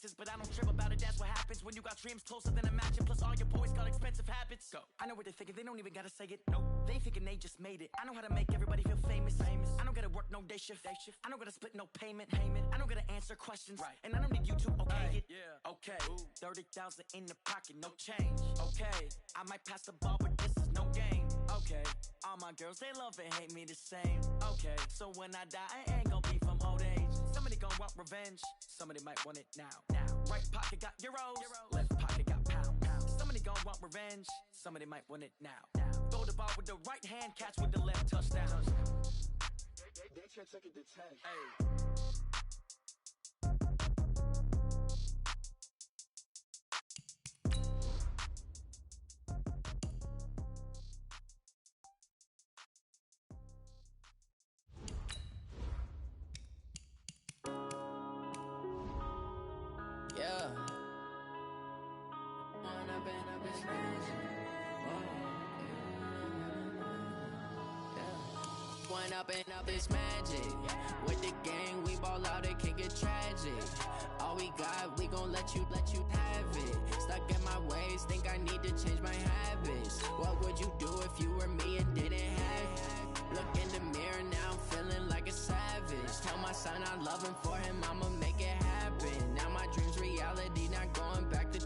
taxes, but I don't trip about it. That's what happens when you got dreams closer than a match, and plus all your boys got expensive habits. Go. I know what they're thinking, they don't even gotta say it. No, they thinking they just made it. I know how to make everybody feel famous. I don't gotta work no day shift. I don't gotta split no payment. I don't gotta answer questions. Right. And I don't need you to okay it. Yeah. Okay. Ooh. 30,000 in the pocket, no change. Okay. I might pass the ball, but this is no game. Okay. All my girls, they love and hate me the same. Okay. So when I die, I ain't gonna be from old age. Somebody gonna want revenge. Somebody might want it now. Right pocket got euros. Left pocket got pounds. Somebody gonna want revenge. Somebody might want it now. Throw the ball with the right hand, catch with the left, touchdown. They check it to 10. Hey. Yeah. One up and up is magic. With the gang, we ball out, it can get tragic. All we got, we gon' let you have it. Stuck in my ways, think I need to change my habits. What would you do if you were me and didn't have it? Look in the mirror, now I'm feeling like a savage. Tell my son I love him, for him I'ma make it happen. Now my dream's reality, not going back to.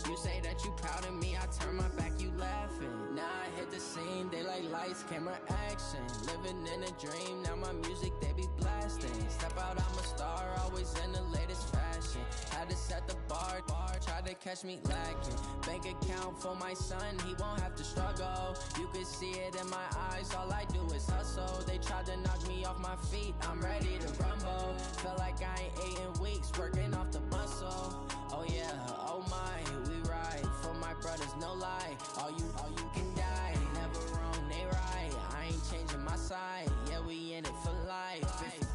You say that you proud of me, I turn my back, you laughing. Now I hit the scene, they like lights, camera, action. Living in a dream, now my music, they be blasting. Step out, I'm a star, always in the latest fashion. Had to set the bar, try to catch me lacking. Bank account for my son, he won't have to struggle. You can see it in my eyes, all I do is hustle. They tried to knock me off my feet, I'm ready to rumble. Felt like I ain't ate in weeks, working off the muscle. Oh yeah, oh my, we ride for my brothers, no lie. All you can die, never wrong, they right. I ain't changing my side, yeah, we in it for life.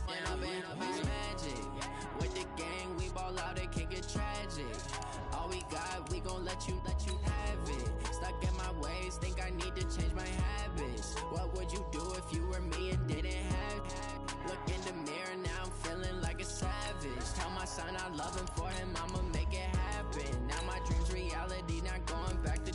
When up and up is magic. With the gang, we ball out, it can get tragic. All we got, we gon' let you have it. Stuck in my ways, think I need to change my habits. What would you do if you were me and didn't have it? Look in the mirror, now I'm feeling like a savage. Tell my son I love him, for him I'ma make it happen. Now my dream's reality, not going back to.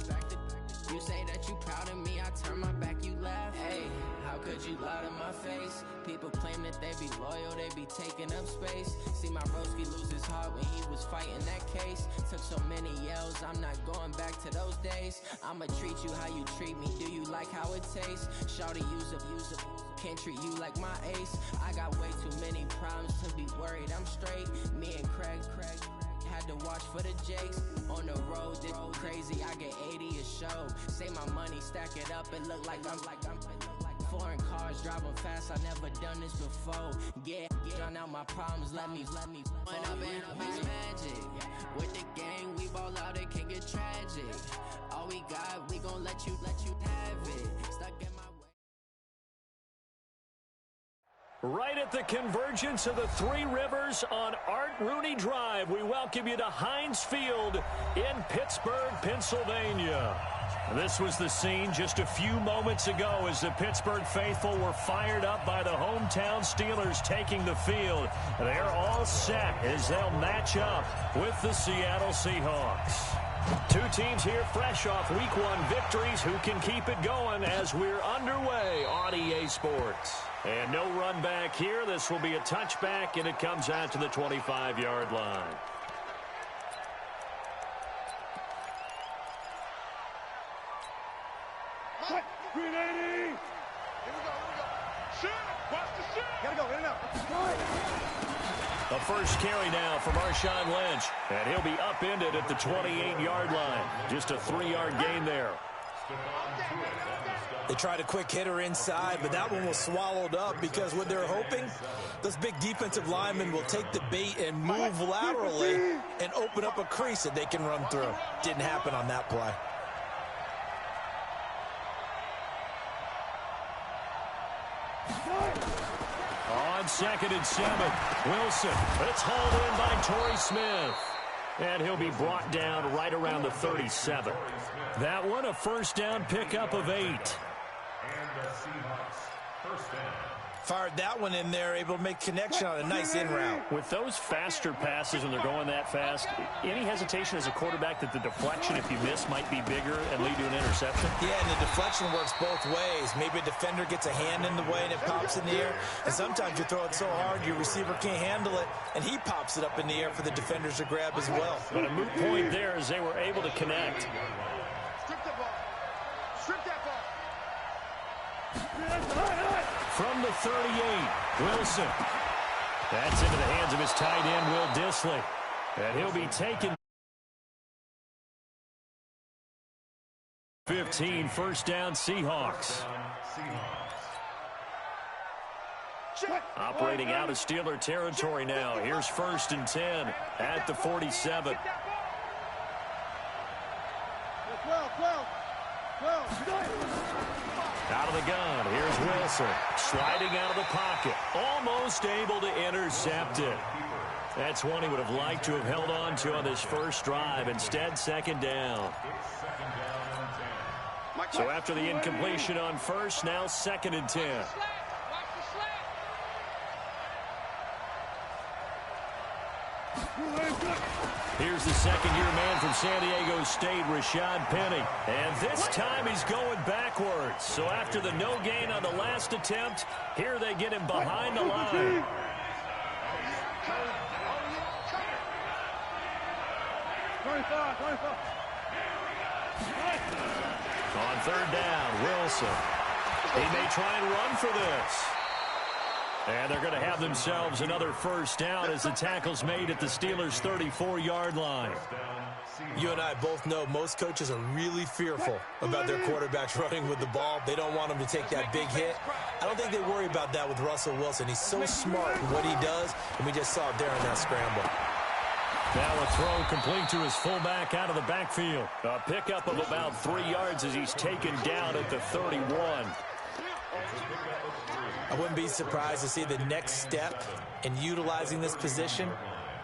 You say that you proud of me, I turn my back, you laugh. Hey, how could you lie to my face? People claim that they be loyal, they be taking up space. See my broski lose his heart when he was fighting that case. Took so many yells, I'm not going back to those days. I'ma treat you how you treat me, do you like how it tastes? Shawty, use up, can't treat you like my ace. I got way too many problems to be worried, I'm straight. Me and Craig had to watch for the Jakes. On the road, this crazy, I get 80 a show. Say my money, stack it up, it look like I'm foreign cars, driving fast, I never done this before. Get drown out my problems, let me When up and up is magic. With the gang, we ball out, it can get tragic. All we got, we gon' let you have it. Stuck in my way. Right at the convergence of the Three Rivers on Art Rooney Drive, we welcome you to Heinz Field in Pittsburgh, Pennsylvania. This was the scene just a few moments ago as the Pittsburgh faithful were fired up by the hometown Steelers taking the field. They're all set as they'll match up with the Seattle Seahawks. Two teams here fresh off Week 1 victories. Who can keep it going as we're underway on EA Sports? And no run back here. This will be a touchback, and it comes out to the 25-yard line. Cut! 380! Here we go. Shoot! Watch the shoot! Gotta go, in and out. The first carry now for Marshawn Lynch, and he'll be upended at the 28-yard line. Just a 3-yard gain there. They tried a quick hitter inside, but that one was swallowed up because what they're hoping, those big defensive linemen will take the bait and move laterally and open up a crease that they can run through. Didn't happen on that play. On 2nd and 7, Wilson. It's hauled in by Torrey Smith. And he'll be brought down right around the 37. That one, a first down pickup of 8. And the Seahawks, first down. Fired that one in there, able to make connection on a nice in route. With those faster passes when they're going that fast, any hesitation as a quarterback that the deflection, if you miss, might be bigger and lead to an interception? Yeah, and the deflection works both ways. Maybe a defender gets a hand in the way and it pops in the air. And sometimes you throw it so hard your receiver can't handle it, and he pops it up in the air for the defenders to grab as well. But a moot point there as they were able to connect. Strip that ball. Strip that ball. From the 38, Wilson. That's into the hands of his tight end, Will Dissly. And he'll be taken. 15, first down, Seahawks. Operating out of Steeler territory now. Here's 1st and 10 at the 47. Out of the gun, here's Wilson. Sliding out of the pocket. Almost able to intercept it. That's one he would have liked to have held on to on this first drive. Instead, 2nd down. So after the incompletion on first, now 2nd and 10. Here's the second-year man from San Diego State, Rashad Penny. And this time he's going backwards. So after the no gain on the last attempt, here they get him behind the line. On 3rd down, Wilson. He may try and run for this. And they're going to have themselves another first down as the tackle's made at the Steelers' 34-yard line. You and I both know most coaches are really fearful about their quarterbacks running with the ball. They don't want him to take that big hit. I don't think they worry about that with Russell Wilson. He's so smart in what he does, and we just saw it there in that scramble. Now a throw complete to his fullback out of the backfield. A pickup of about 3 yards as he's taken down at the 31. I wouldn't be surprised to see the next step in utilizing this position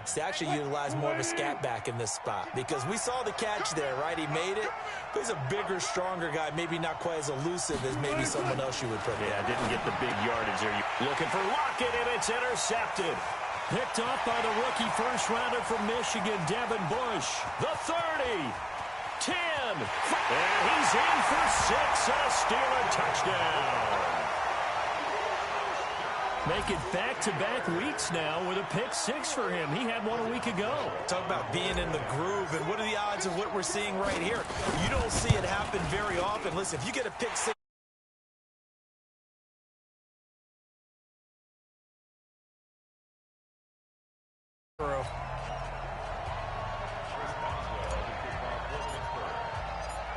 is to actually utilize more of a scat back in this spot, because we saw the catch there, right? He made it, but he's a bigger, stronger guy, maybe not quite as elusive as maybe someone else you would put there. Yeah, didn't get the big yardage there. Looking for Lockett, and it's intercepted. Picked up by the rookie first-rounder from Michigan, Devin Bush. The 30, 10, and he's in for 6, and a Steeler touchdown. Make it back-to-back weeks now with a pick 6 for him. He had one a week ago. Talk about being in the groove, and what are the odds of what we're seeing right here? You don't see it happen very often. Listen, if you get a pick 6,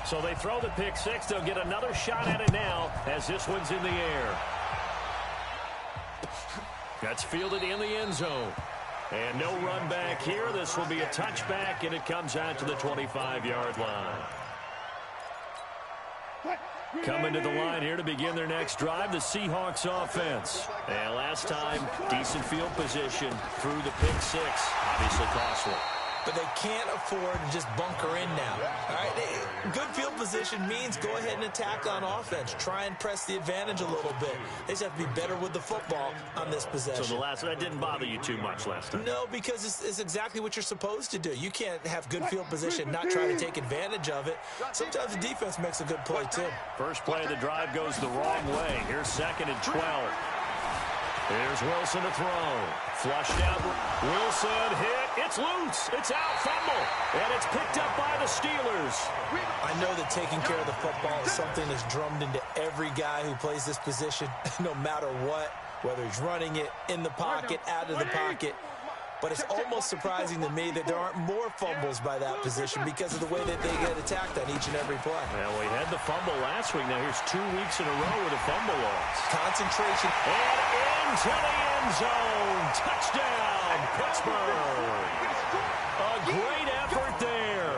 so they throw the pick 6. They'll get another shot at it now as this one's in the air. That's fielded in the end zone. And no run back here. This will be a touchback, and it comes out to the 25-yard line. Coming to the line here to begin their next drive, the Seahawks offense. And last time, decent field position through the pick 6. Obviously costly. but they can't afford to just bunker in now. All right, good field position means go ahead and attack on offense. Try and press the advantage a little bit. They just have to be better with the football on this possession. So that didn't bother you too much last time? No, because it's exactly what you're supposed to do. You can't have good field position, not try to take advantage of it. Sometimes the defense makes a good play, too. First play of the drive goes the wrong way. Here's 2nd and 12. Here's Wilson to throw. Flushed out. Wilson hit. It's loose. It's out. Fumble. And it's picked up by the Steelers. I know that taking care of the football is something that's drummed into every guy who plays this position, no matter what, whether he's running it, in the pocket, out of the pocket. But it's almost surprising to me that there aren't more fumbles by that position because of the way that they get attacked on each and every play. Well, we had the fumble last week. Now here's 2 weeks in a row with a fumble loss. Concentration. And into the end zone. Touchdown, Pittsburgh. A great effort there.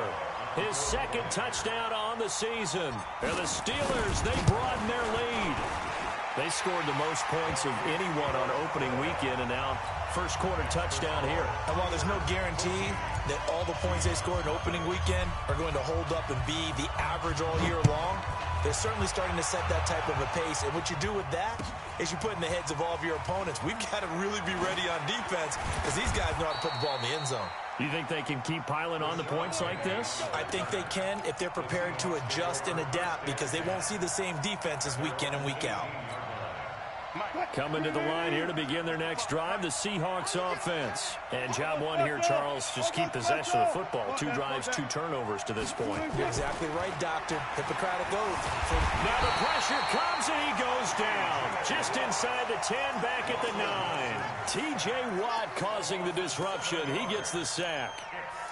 His 2nd touchdown on the season. And the Steelers, they broaden their lead. They scored the most points of anyone on opening weekend, and now first quarter touchdown here. And while there's no guarantee that all the points they scored in opening weekend are going to hold up and be the average all year long, they're certainly starting to set that type of a pace. And what you do with that is you put in the heads of all of your opponents. We've got to really be ready on defense because these guys know how to put the ball in the end zone. You think they can keep piling on the points like this? I think they can if they're prepared to adjust and adapt because they won't see the same defenses week in and week out. Coming to the line here to begin their next drive, the Seahawks offense. And job one here, Charles, just keep possession of the football. 2 drives, 2 turnovers to this point. You're exactly right, Doctor. Hippocratic oath. Now the pressure comes and he goes down. Just inside the 10, back at the 9. T.J. Watt causing the disruption. He gets the sack.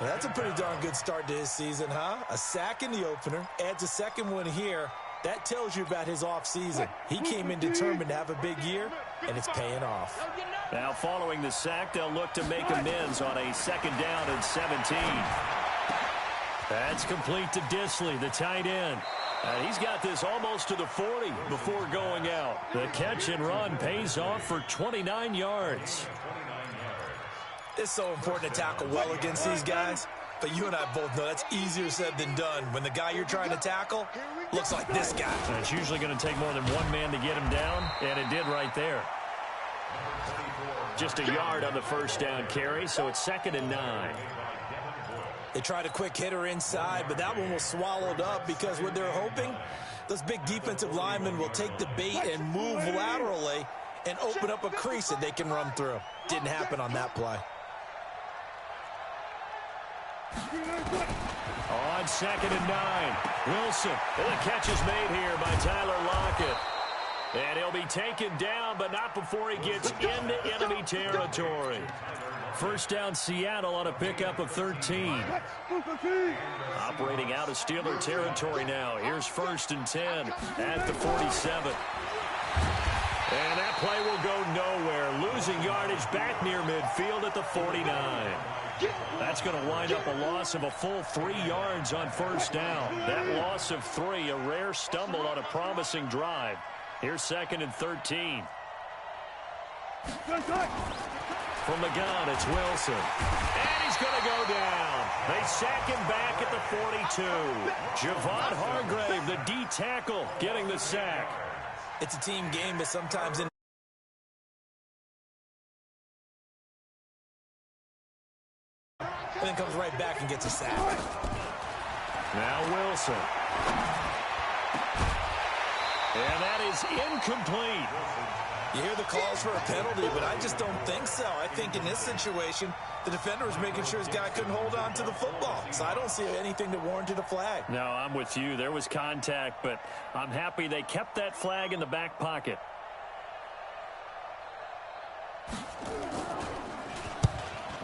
Well, that's a pretty darn good start to his season, huh? A sack in the opener, adds a second one here. That tells you about his offseason. He came in determined to have a big year, and it's paying off. Now following the sack, they'll look to make amends on a 2nd down and 17. That's complete to Disley, the tight end. He's got this almost to the 40 before going out. The catch and run pays off for 29 yards. It's so important to tackle well against these guys. But you and I both know that's easier said than done when the guy you're trying to tackle looks like this guy. And it's usually going to take more than one man to get him down, and it did right there. Just a yard on the 1st down carry, so it's 2nd and 9. They tried a quick hitter inside, but that one was swallowed up because what they're hoping, those big defensive linemen will take the bait and move laterally and open up a crease that they can run through. Didn't happen on that play. On 2nd and 9, Wilson. And the catch is made here by Tyler Lockett. And he'll be taken down, but not before he gets into enemy territory. 1st down Seattle on a pickup of 13. Operating out of Steeler territory now. Here's 1st and 10 at the 47. And that play will go nowhere. Losing yardage back near midfield at the 49. That's going to wind up a loss of a full 3 yards on 1st down. That loss of 3, a rare stumble on a promising drive. Here's 2nd and 13. From the gun, it's Wilson. And he's going to go down. They sack him back at the 42. Javon Hargrave, the D tackle, getting the sack. It's a team game, but sometimes in and then comes right back and gets a sack. Now Wilson. And that is incomplete. You hear the calls for a penalty, but I just don't think so. I think in this situation, the defender was making sure his guy couldn't hold on to the football. So I don't see anything that warranted a flag. No, I'm with you. There was contact, but I'm happy they kept that flag in the back pocket.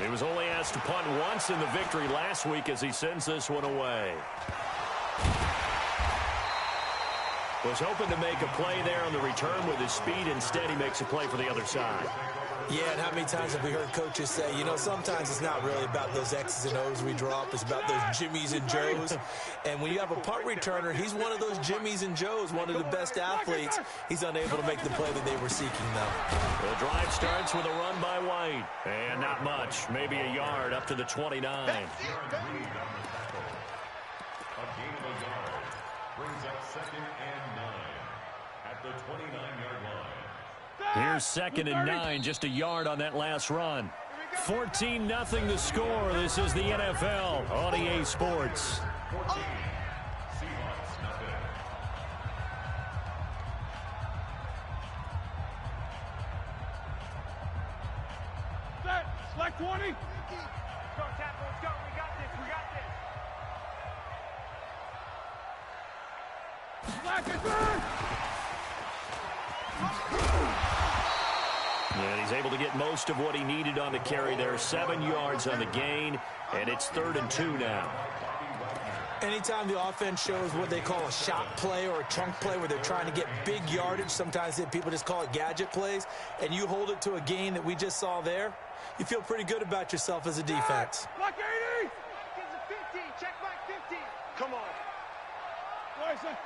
He was only asked to punt once in the victory last week as he sends this one away. Was hoping to make a play there on the return with his speed. Instead, he makes a play for the other side. Yeah, and how many times have we heard coaches say, you know, sometimes it's not really about those X's and O's we drop. It's about those Jimmies and Joes. And when you have a punt returner, he's one of those Jimmies and Joes, one of the best athletes. He's unable to make the play that they were seeking, though. The drive starts with a run by White. And not much, maybe a yard up to the 29. Here's 2nd and 9, just a yard on that last run. 14-0 the score. This is the NFL on EA Sports. Select 20. Go, tackle, let's go. We got this. We got this. Slack it back. And he's able to get most of what he needed on the carry there. 7 yards on the gain, and it's 3rd and 2 now. Anytime the offense shows what they call a shot play or a chunk play where they're trying to get big yardage, sometimes people just call it gadget plays, and you hold it to a gain that we just saw there, you feel pretty good about yourself as a defense. Block 80. Get the 15. Check back 15. Come on. Bryson.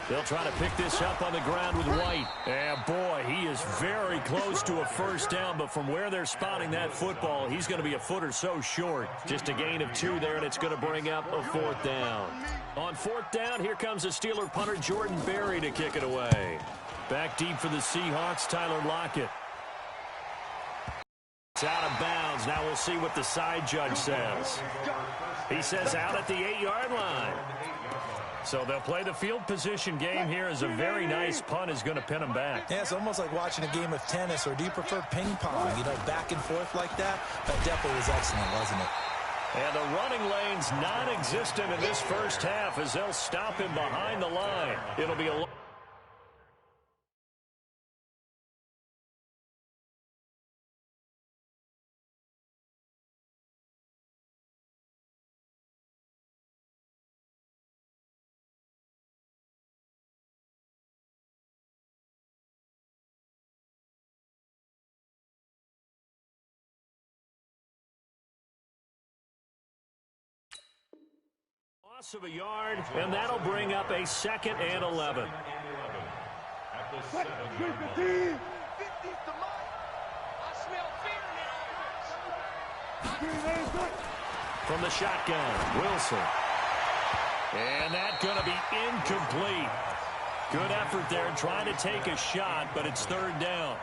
They'll try to pick this up on the ground with White. And boy, he is very close to a 1st down, but from where they're spotting that football, he's going to be a foot or so short. Just a gain of 2 there, and it's going to bring up a 4th down. On 4th down, here comes the Steeler punter Jordan Berry to kick it away. Back deep for the Seahawks, Tyler Lockett. It's out of bounds. Now we'll see what the side judge says. He says out at the 8-yard line. So they'll play the field position game here as a very nice punt is going to pin them back. Yeah, it's almost like watching a game of tennis, or do you prefer ping pong? You know, back and forth like that? That definitely was excellent, wasn't it? And the running lane's non-existent in this first half as they'll stop him behind the line. It'll be a... loss of a yard, and that'll bring up a 2nd and 11. From the shotgun, Wilson. And that's going to be incomplete. Good effort there trying to take a shot, but it's 3rd down.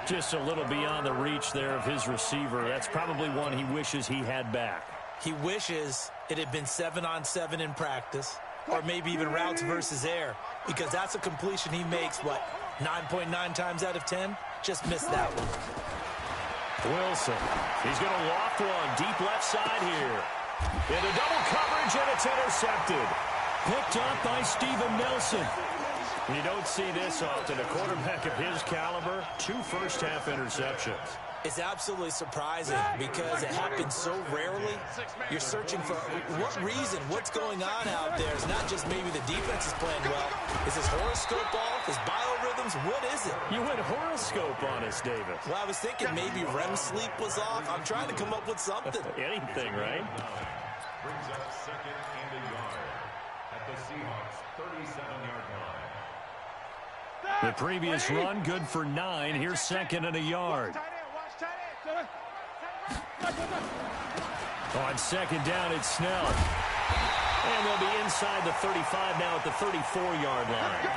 Just a little beyond the reach there of his receiver. That's probably one he wishes he had back. He wishes it had been 7-on-7 in practice, or maybe even routes versus air, because that's a completion he makes, what, 9.9 times out of 10? Just missed that one. Wilson, he's going to loft one deep left side here. Into double coverage, and it's intercepted. Picked up by Steven Nelson. You don't see this often. A quarterback of his caliber, 2 first-half interceptions. It's absolutely surprising because it happens so rarely. You're searching for what reason, what's going on out there. It's not just maybe the defense is playing well. Is his horoscope off? His biorhythms? What is it? You went horoscope on us, Davis. Well, I was thinking maybe REM sleep was off. I'm trying to come up with something. Anything, right? Brings up 2nd and a yard at the Seahawks 37-yard line. The previous run good for 9. Here's 2nd and a yard. On 2nd down, it's Snell. And they'll be inside the 35 now at the 34-yard line.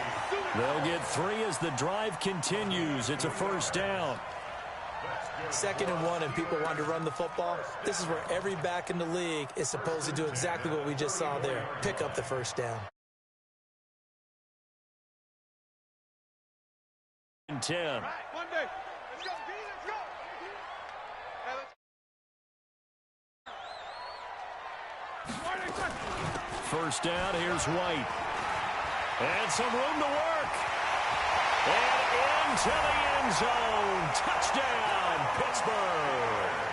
They'll get 3 as the drive continues. It's a 1st down. 2nd and 1, and people want to run the football. This is where every back in the league is supposed to do exactly what we just saw there. Pick up the 1st down. 10. First down, here's White. And some room to work. And into the end zone. Touchdown, Pittsburgh.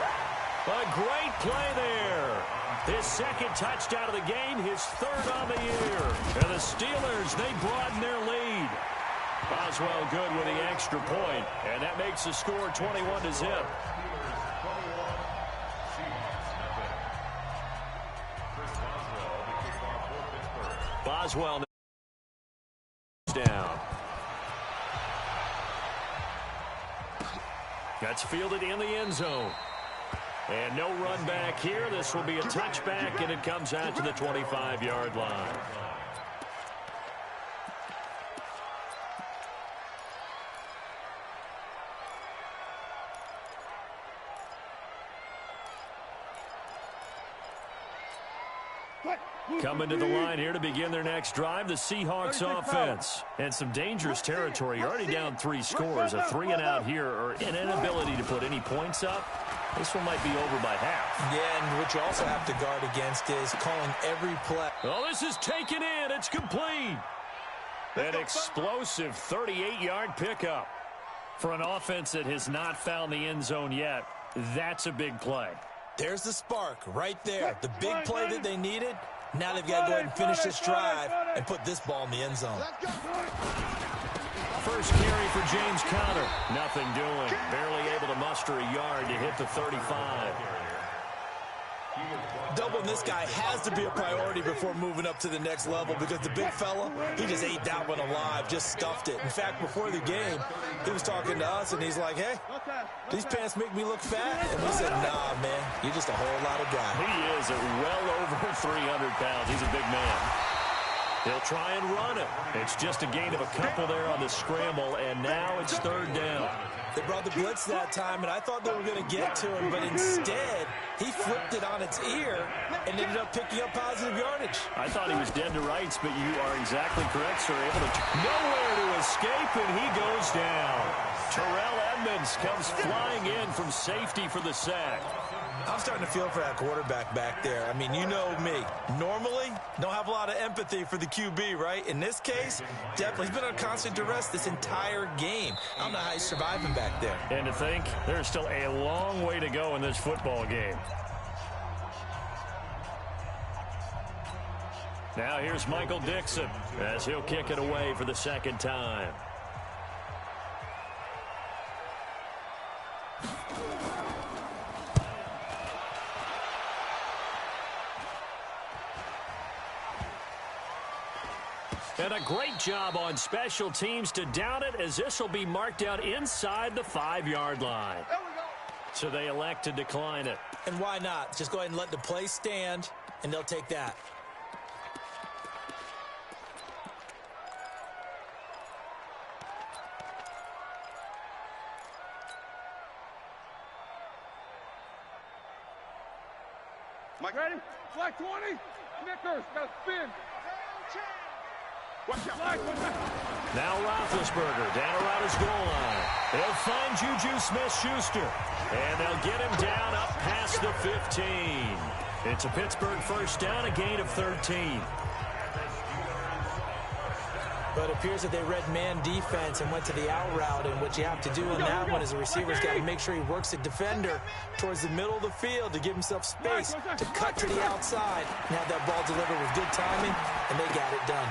A great play there. His 2nd touchdown of the game, his 3rd on the year. And the Steelers, they broaden their lead. Boswell good with the extra point, and that makes the score 21-0. Boswell down. That's fielded in the end zone. And no run back here. This will be a touchback, and it comes out to the 25-yard line. Coming to the line here to begin their next drive, the Seahawks offense. And some dangerous territory. You're already down 3 scores. A 3-and-out here, or an inability to put any points up. This one might be over by half. Yeah, and what you also have to guard against is calling every play. Oh, this is taken in. It's complete. An explosive 38-yard pickup. For an offense that has not found the end zone yet, that's a big play. There's the spark right there. The big play that they needed. Now they've got to go ahead and finish this drive and put this ball in the end zone. First carry for James Conner. Nothing doing. Barely able to muster a yard to hit the 35. Doubling this guy has to be a priority before moving up to the next level, because the big fella, he just ate that one alive, just stuffed it. In fact, before the game, he was talking to us, and he's like, hey, these pants make me look fat? And we said, nah, man, you're just a whole lot of guy. He is at well over 300 pounds. He's a big man. He'll try and run it. It's just a gain of a couple there on the scramble, and now it's third down. They brought the blitz that time, and I thought they were going to get to him, but instead, he flipped it on its ear and ended up picking up positive yardage. I thought he was dead to rights, but you are exactly correct, sir. Able to nowhere to escape, and he goes down. Terrell Edmonds comes flying in from safety for the sack. I'm starting to feel for that quarterback back there. I mean, you know me. Normally, don't have a lot of empathy for the QB, right? In this case, definitely. He's been on constant duress this entire game. I don't know how he's surviving back there. And to think, there's still a long way to go in this football game. Now here's Michael Dixon as he'll kick it away for the second time. And a great job on special teams to down it, as this will be marked out inside the 5-yard line. So they elect to decline it. And why not? Just go ahead and let the play stand, and they'll take that. Mike, ready? Flag 20. Nickers, got to spin. Watch out. Now Roethlisberger down around his goal line. He'll find Juju Smith-Schuster. And they'll get him down up past the 15. It's a Pittsburgh first down, a gain of 13. But it appears that they read man defense and went to the out route, and what you have to do in that one is the receiver's got to make sure he works the defender towards the middle of the field to give himself space to cut to the outside and have that ball delivered with good timing, and they got it done.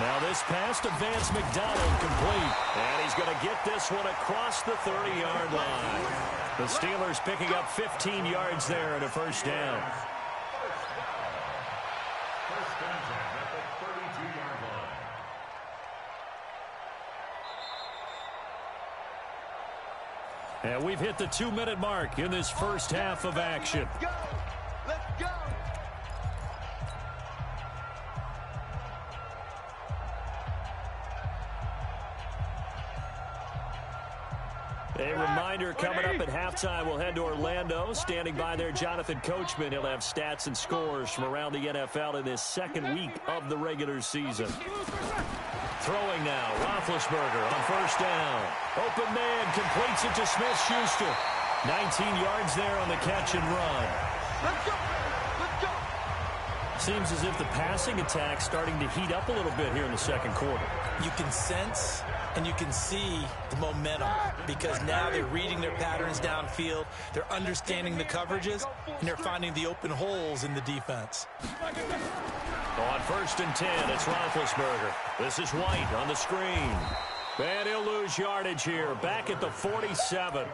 Now this pass to Vance McDonald complete, and he's going to get this one across the 30-yard line. The Steelers picking up 15 yards there and a first down. And we've hit the 2-minute mark in this first half of action. Let's go. Let's go. A reminder coming up at halftime, we'll head to Orlando. Standing by there, Jonathan Coachman. He'll have stats and scores from around the NFL in this second week of the regular season. Throwing now, Roethlisberger on first down. Open man completes it to Smith-Schuster. 19 yards there on the catch and run. Let's go. Let's go. Seems as if the passing attack's starting to heat up a little bit here in the second quarter. You can sense and you can see the momentum because now they're reading their patterns downfield, they're understanding the coverages, and they're finding the open holes in the defense. On first and 10, it's Roethlisberger. This is White on the screen. And he'll lose yardage here, back at the 47.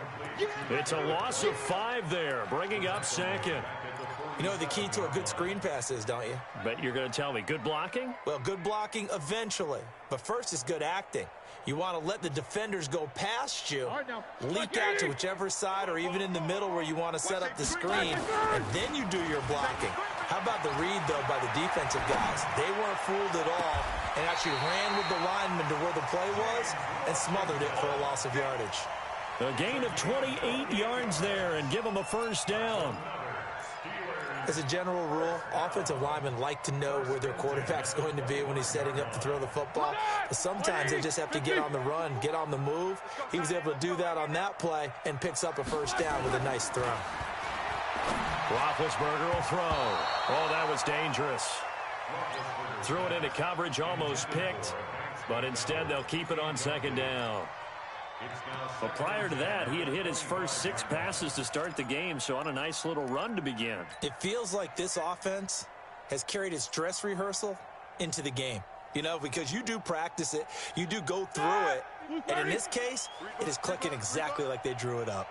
It's a loss of 5 there, bringing up second. You know what the key to a good screen pass is, don't you? Bet you're going to tell me good blocking? Well, good blocking eventually. But first is good acting. You want to let the defenders go past you, leak out to whichever side or even in the middle where you want to set up the screen, and then you do your blocking. How about the read, though, by the defensive guys? They weren't fooled at all and actually ran with the lineman to where the play was and smothered it for a loss of yardage. A gain of 28 yards there and give them a first down. As a general rule, offensive linemen like to know where their quarterback's going to be when he's setting up to throw the football. But sometimes they just have to get on the run, get on the move. He was able to do that on that play and picks up a first down with a nice throw. Roethlisberger will throw. Oh, that was dangerous. Threw it into coverage, almost picked. But instead, they'll keep it on second down. But prior to that, he had hit his first 6 passes to start the game, so on a nice little run to begin. It feels like this offense has carried its dress rehearsal into the game. You know, because you do practice it, you do go through it, and in this case, it is clicking exactly like they drew it up.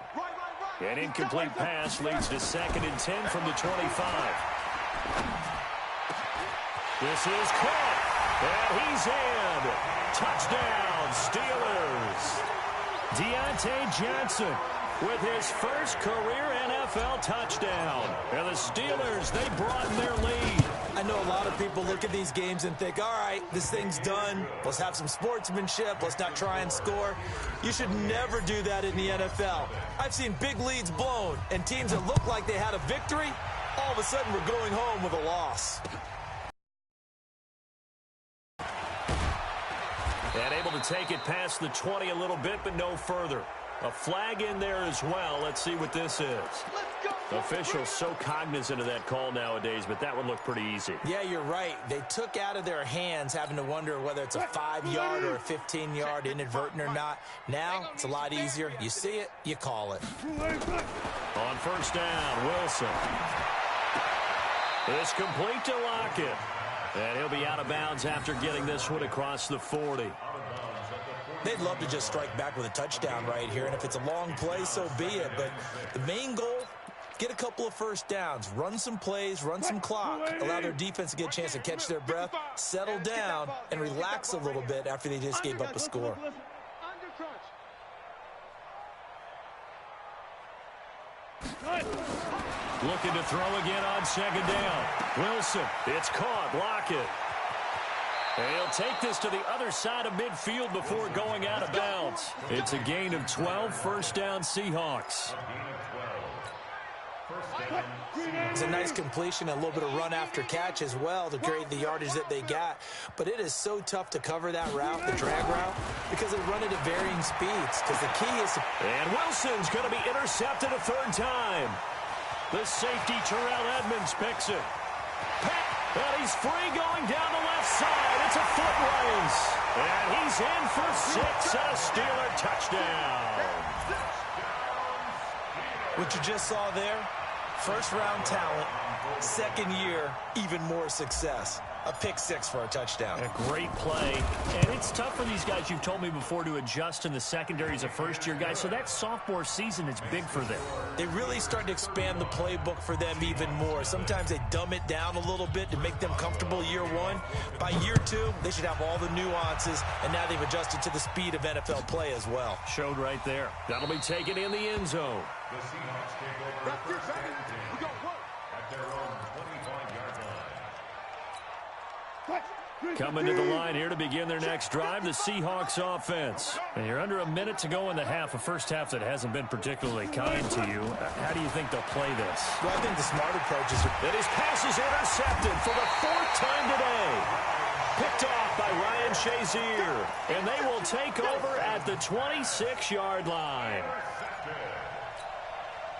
An incomplete pass leads to 2nd and 10 from the 25. This is caught, and he's in. Touchdown, Steelers. Deontay Johnson with his first career NFL touchdown. And the Steelers, they broaden their lead. I know a lot of people look at these games and think, all right, this thing's done. Let's have some sportsmanship. Let's not try and score. You should never do that in the NFL. I've seen big leads blown, and teams that look like they had a victory, all of a sudden we're going home with a loss. And able to take it past the 20 a little bit, but no further. A flag in there as well. Let's see what this is. Officials so cognizant of that call nowadays, but that would look pretty easy. Yeah, you're right. They took out of their hands having to wonder whether it's a 5-yard or a 15-yard inadvertent or not. Now, it's a lot easier. You see it, you call it. On first down, Wilson. It's complete to Lockett. And he'll be out of bounds after getting this one across the 40. They'd love to just strike back with a touchdown right here, and if it's a long play, so be it. But the main goal, get a couple of first downs, run some plays, run some clock, allow their defense to get a chance to catch their breath, settle down, and relax a little bit after they just gave up a score. Looking to throw again on second down. Wilson, it's caught. Lockett. And he'll take this to the other side of midfield before going out of bounds. It's a gain of 12, first down Seahawks. It's a nice completion, a little bit of run after catch as well to create the yardage that they got. But it is so tough to cover that route, the drag route, because they run it at varying speeds. Because the key is... And Wilson's going to be intercepted a third time. The safety, Terrell Edmonds, picks it. And he's free going down the left side. It's a foot race. And he's in for 6 and a Steeler touchdown. What you just saw there, first-round talent, second year, even more success. A pick 6 for a touchdown. A great play. And it's tough for these guys, you've told me before, to adjust in the secondary as a first-year guy. So that sophomore season is big for them. They really start to expand the playbook for them even more. Sometimes they dumb it down a little bit to make them comfortable year one. By year 2, they should have all the nuances, and now they've adjusted to the speed of NFL play as well. Showed right there. That'll be taken in the end zone. The Seahawks take over first down. We go at their own 25-yard line. Coming to the line here to begin their next drive, the Seahawks offense. And you're under a minute to go in the half, a first half that hasn't been particularly kind to you. How do you think they'll play this? Well, I think the smart approach is... That his pass is intercepted for the 4th time today. Picked off by Ryan Shazier. And they will take over at the 26-yard line.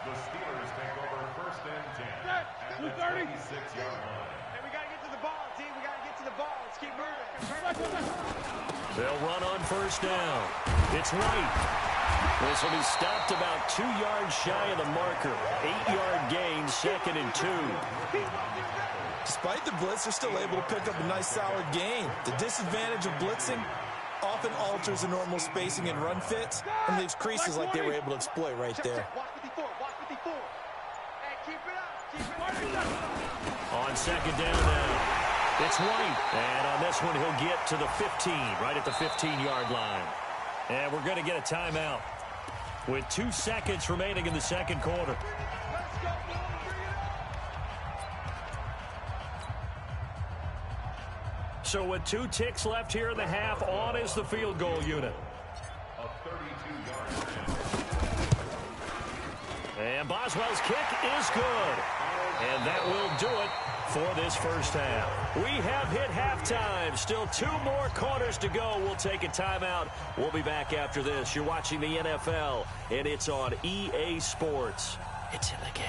The Steelers take over first and 10 at the 26-yard line. Hey, we got to get to the ball, team. We got to get to the ball. Let's keep moving. They'll run on first down. It's White. This will be stopped about 2 yards shy of the marker. 8-yard gain, 2nd and 2. Despite the blitz, they're still able to pick up a nice solid gain. The disadvantage of blitzing often alters the normal spacing and run fits and leaves creases like they were able to exploit right there. On second down now, it's White. And on this one, he'll get to the 15, right at the 15-yard line. And we're going to get a timeout with 2 seconds remaining in the second quarter. So with 2 ticks left here in the half, on is the field goal unit. A 32-yard attempt. And Boswell's kick is good. And that will do it for this first half. We have hit halftime. Still 2 more quarters to go. We'll take a timeout. We'll be back after this. You're watching the NFL, and it's on EA Sports. It's in the game.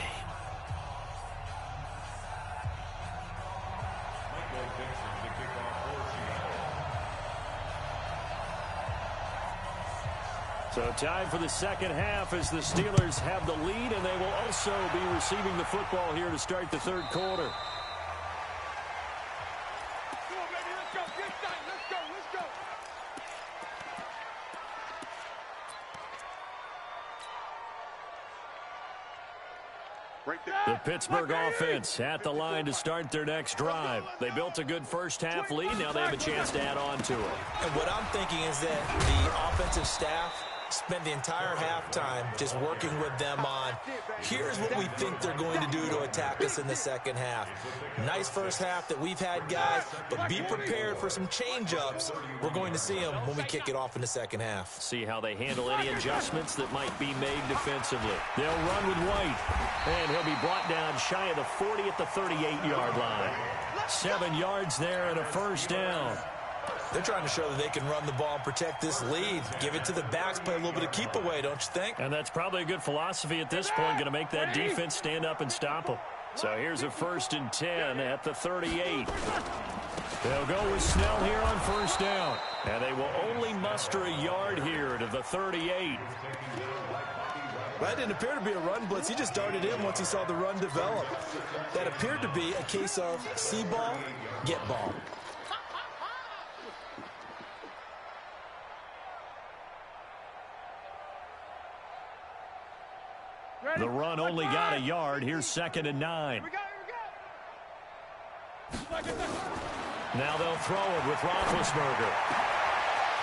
So time for the second half as the Steelers have the lead, and they will also be receiving the football here to start the third quarter. Come on, baby, let's go. Get tight. Let's go. Let's go. Right there. The Pittsburgh offense at the line to start their next drive. They built a good first half lead. Now they have a chance to add on to it. And what I'm thinking is that the offensive staff spent the entire halftime just working with them on, here's what we think they're going to do to attack us in the second half. Nice first half that we've had, guys, but be prepared for some change-ups. We're going to see them when we kick it off in the second half. See how they handle any adjustments that might be made defensively. They'll run with White, and he'll be brought down shy of the 40 at the 38-yard line. 7 yards there and a first down. They're trying to show that they can run the ball and protect this lead. Give it to the backs, play a little bit of keep away, don't you think? And that's probably a good philosophy at this point, going to make that defense stand up and stop them. So here's a 1st and 10 at the 38. They'll go with Snell here on first down. And they will only muster a yard here to the 38. That didn't appear to be a run blitz. He just darted in once he saw the run develop. That appeared to be a case of see ball, get ball. The run only got a yard. Here's 2nd and 9. Now they'll throw it with Roethlisberger.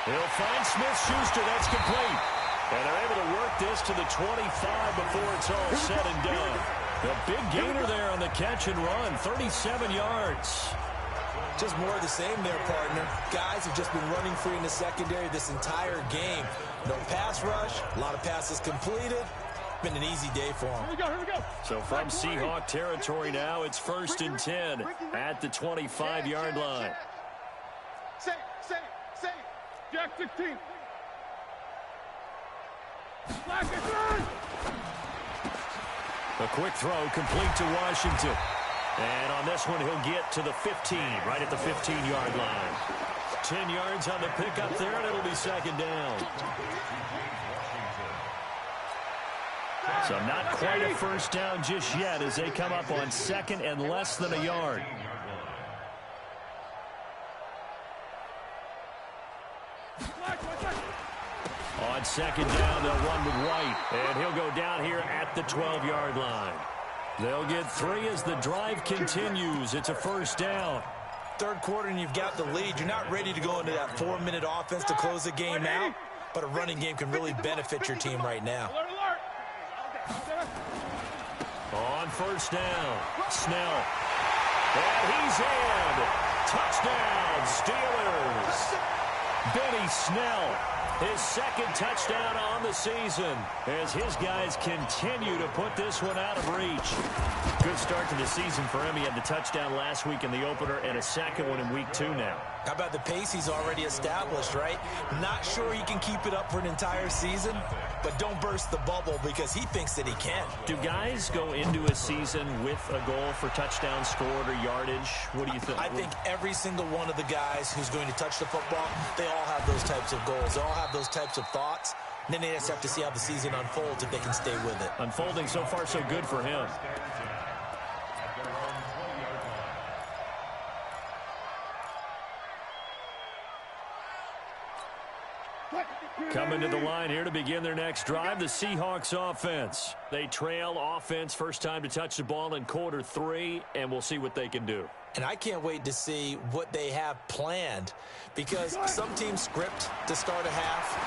He'll find Smith-Schuster. That's complete. And they're able to work this to the 25 before it's all said and done. The big gainer there on the catch and run, 37 yards. Just more of the same there, partner. Guys have just been running free in the secondary this entire game. No pass rush, a lot of passes completed. Been an easy day for them. Here we go. So from Seahawk territory now, it's 1st and 10 at the 25-yard line. Safe. Jack 16. A quick throw complete to Washington. And on this one, he'll get to the 15, right at the 15-yard line. 10 yards on the pickup there, and it'll be 2nd down. So not quite a first down just yet as they come up on 2nd and less than a yard. On 2nd down, they'll run with White, and he'll go down here at the 12-yard line. They'll get 3 as the drive continues. It's a first down. Third quarter and you've got the lead. You're not ready to go into that 4-minute offense to close the game out, but a running game can really benefit your team right now. On first down, Snell. And he's in. Touchdown, Steelers. Benny Snell, his 2nd touchdown on the season as his guys continue to put this one out of reach. Good start to the season for him. He had the touchdown last week in the opener and a 2nd one in week 2 now. How about the pace he's already established, right? Not sure he can keep it up for an entire season, but don't burst the bubble because he thinks that he can. Do guys go into a season with a goal for touchdown scored or yardage? What do you think? I think every single one of the guys who's going to touch the football, they all have those types of goals. They all have those types of thoughts. And then they just have to see how the season unfolds if they can stay with it. Unfolding so far so good for him. Coming to the line here to begin their next drive, the Seahawks offense. They trail offense, first time to touch the ball in quarter 3, and we'll see what they can do. And I can't wait to see what they have planned because some teams script to start a half.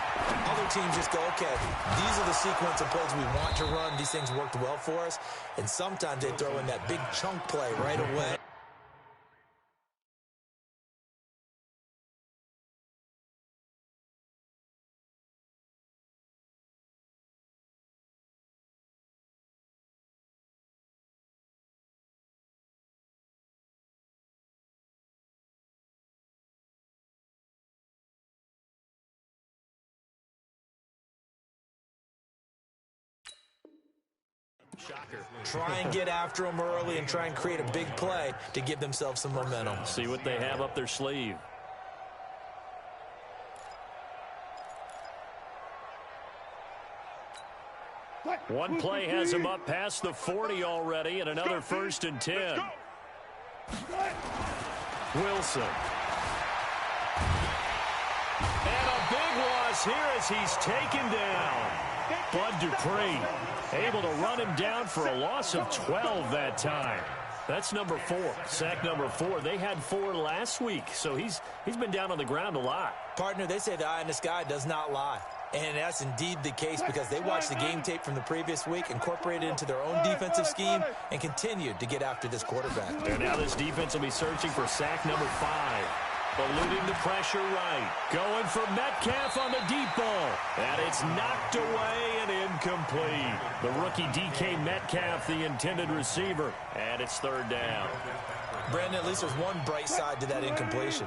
Other teams just go, okay, these are the sequence of plays we want to run. These things worked well for us. And sometimes they throw in that big chunk play right away. Shocker. Try and get after them early and try and create a big play to give themselves some momentum. See what they have up their sleeve. One play has him up past the 40 already, and another 1st and 10. Wilson. And a big loss here as he's taken down. Bud Dupree able to run him down for a loss of 12 that time. That's number 4, sack number 4. They had 4 last week, so he's been down on the ground a lot. Partner, they say the eye in the sky does not lie. And that's indeed the case because they watched the game tape from the previous week, incorporated it into their own defensive scheme, and continued to get after this quarterback. And now this defense will be searching for sack number 5. Eluding the pressure right. Going for Metcalf on the deep ball. And it's knocked away and incomplete. The rookie DK Metcalf, the intended receiver. And it's 3rd down. Brandon, at least there's one bright side to that incompletion.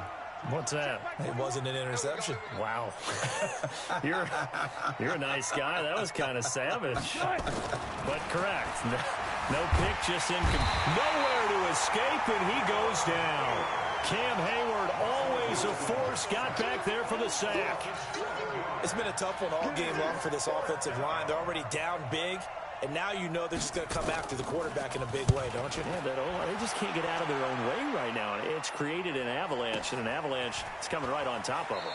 What's that? It wasn't an interception. Wow. You're a nice guy. That was kind of savage. But correct. No pick, just nowhere to escape, and he goes down. Cam Hayward, always a force, got back there for the sack. It's been a tough one all game long for this offensive line. They're already down big, and now you know they're just going to come after the quarterback in a big way, don't you? Yeah, they just can't get out of their own way right now. And it's created an avalanche, and an avalanche is coming right on top of them.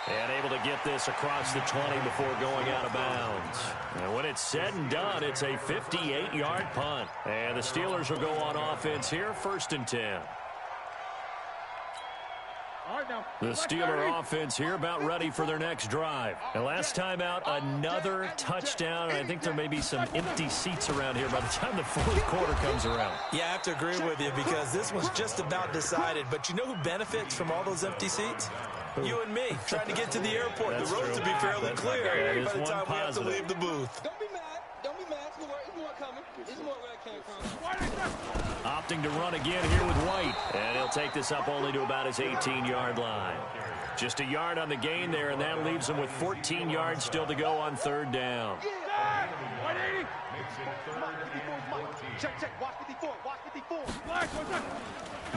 And able to get this across the 20 before going out of bounds. And when it's said and done, it's a 58-yard punt. And the Steelers will go on offense here, 1st and 10. The Steeler offense here about ready for their next drive. And last time out, another touchdown. And I think there may be some empty seats around here by the time the 4th quarter comes around. Yeah, I have to agree with you because this one's just about decided. But you know who benefits from all those empty seats? You and me, trying to get to the airport. That's the roads true. will be fairly clear by the time we have to positive. leave the booth. Don't be mad. Don't be mad. It's more coming. It's more where it came from. Opting to run again here with White. And he'll take this up only to about his 18-yard line. Just a yard on the gain there, and that leaves him with 14 yards still to go on 3rd down. 180. Check. Watch 54. Watch 54.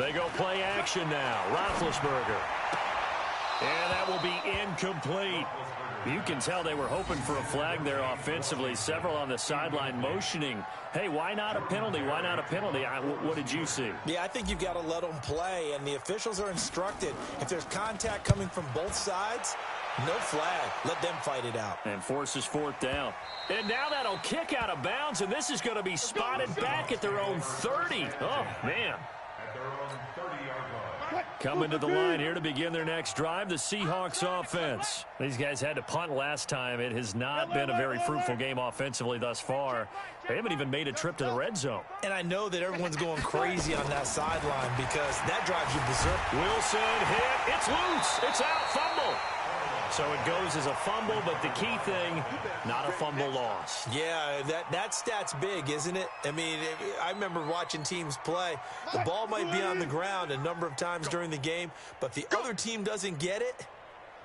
They go play action now. Roethlisberger. And that will be incomplete. You can tell they were hoping for a flag there offensively. Several on the sideline motioning. Hey, why not a penalty? Why not a penalty? What did you see? Yeah, I think you've got to let them play, and the officials are instructed. If there's contact coming from both sides, no flag. Let them fight it out. And forces 4th down. And now that'll kick out of bounds, and this is going to be spotted back at their own 30. Oh, man. Coming to the line here to begin their next drive, the Seahawks offense. These guys had to punt last time. It has not been a very fruitful game offensively thus far. They haven't even made a trip to the red zone. And I know that everyone's going crazy on that sideline because that drives you berserk. Wilson hit. It's loose. It's out. Fumble. So it goes as a fumble, but the key thing, not a fumble loss. Yeah, that stat's big, isn't it? I mean, I remember watching teams play. The ball might be on the ground a number of times during the game, but the other team doesn't get it.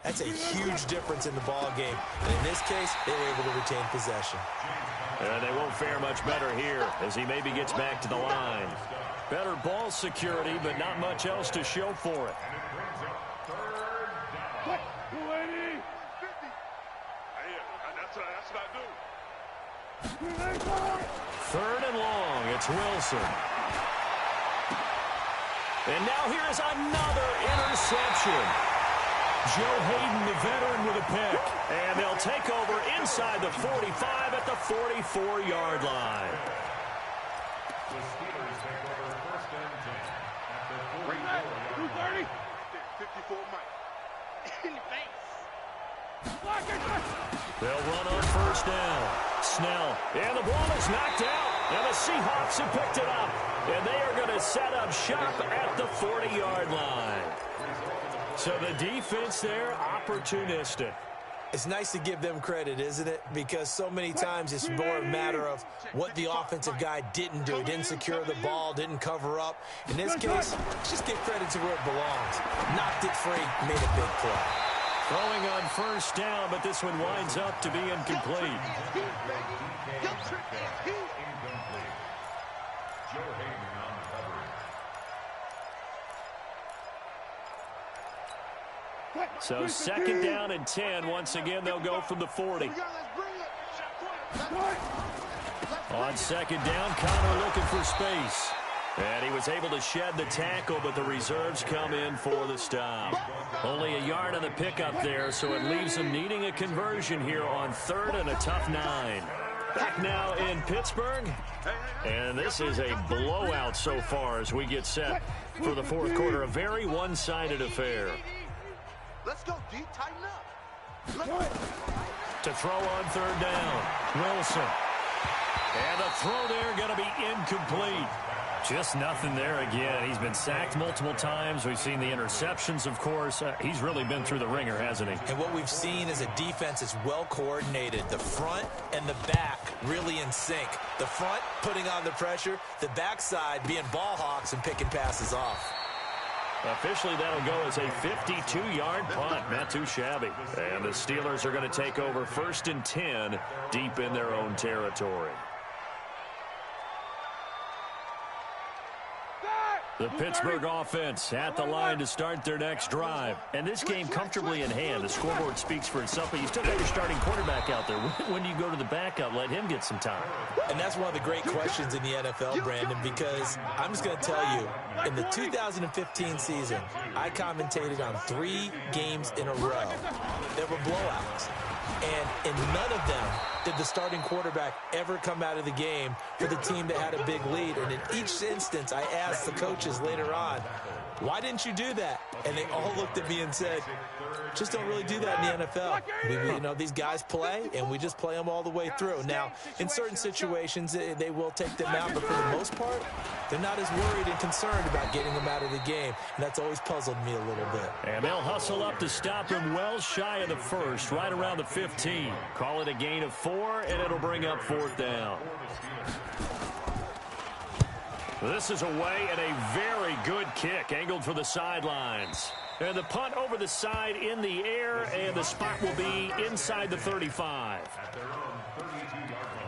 That's a huge difference in the ball game. And in this case, they were able to retain possession. And they won't fare much better here as he maybe gets back to the line. Better ball security, but not much else to show for it. 280. That's what I do. 3rd and long. It's Wilson. And now here's another interception. Joe Hayden, the veteran, with a pick. And they'll take over inside the 45 at the 44-yard line. The Steelers take over 1st and 10 at the 230. 54 Mike. In the face. They'll run on 1st down. Snell. And the ball is knocked out. And the Seahawks have picked it up. And they are going to set up shop at the 40-yard line. So the defense there, opportunistic. It's nice to give them credit, isn't it? Because so many times it's more a matter of what the offensive guy didn't do. He didn't secure the ball, didn't cover up. In this case, let's just give credit to where it belongs. Knocked it free, made a big play. Throwing on 1st down, but this one winds up to be incomplete. So 2nd down and 10. Once again, they'll go from the 40. On 2nd down, Connor looking for space. And he was able to shed the tackle, but the reserves come in for the stop. Only a yard on the pickup there, so it leaves them needing a conversion here on 3rd and a tough 9. Back now in Pittsburgh. And this is a blowout so far as we get set for the 4th quarter. A very one-sided affair. Let's go, D. Tighten up. to throw on third down. Wilson. And the throw there going to be incomplete. Just nothing there again. He's been sacked multiple times. We've seen the interceptions, of course. He's really been through the ringer, hasn't he? And what we've seen is a defense that's well coordinated. The front and the back really in sync. The front putting on the pressure. The backside being ball hawks and picking passes off. Officially, that'll go as a 52-yard punt. Not too shabby. And the Steelers are going to take over 1st and 10 deep in their own territory. The Pittsburgh offense at the line to start their next drive. And this game comfortably in hand. The scoreboard speaks for itself, but you still got your starting quarterback out there. When do you go to the backup? Let him get some time. And that's one of the great questions in the NFL, Brandon, because I'm just going to tell you, in the 2015 season, I commentated on 3 games in a row. There were blowouts. And in none of them did the starting quarterback ever come out of the game for the team that had a big lead. And in each instance, I asked the coaches later on, why didn't you do that? And they all looked at me and said, just don't really do that in the NFL. These guys play, and we just play them all the way through. Now, in certain situations, they will take them out, but for the most part, they're not as worried and concerned about getting them out of the game, and that's always puzzled me a little bit. And they'll hustle up to stop him well shy of the first, right around the 15. Call it a gain of 4, and it'll bring up 4th down. This is away and a very good kick, angled for the sidelines. And the punt over the side in the air, and the spot will be inside the 35. At their own 32-yard line.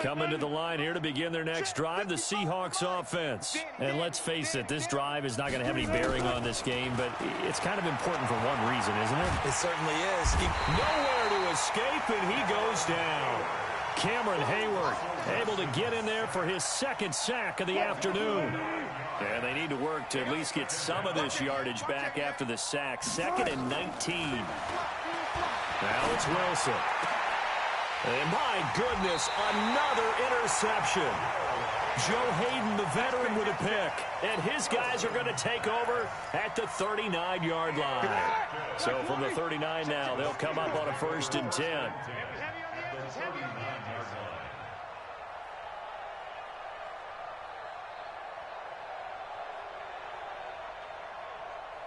Coming to the line here to begin their next drive, the Seahawks offense. And let's face it, this drive is not going to have any bearing on this game, but it's kind of important for one reason, isn't it? It certainly is. Nowhere to escape, and he goes down. Cameron Hayward able to get in there for his 2nd sack of the afternoon. And they need to work to at least get some of this yardage back after the sack. 2nd and 19. Now it's Wilson. And my goodness, another interception. Joe Hayden, the veteran, with a pick. And his guys are going to take over at the 39-yard line. So from the 39 now, they'll come up on a 1st and 10.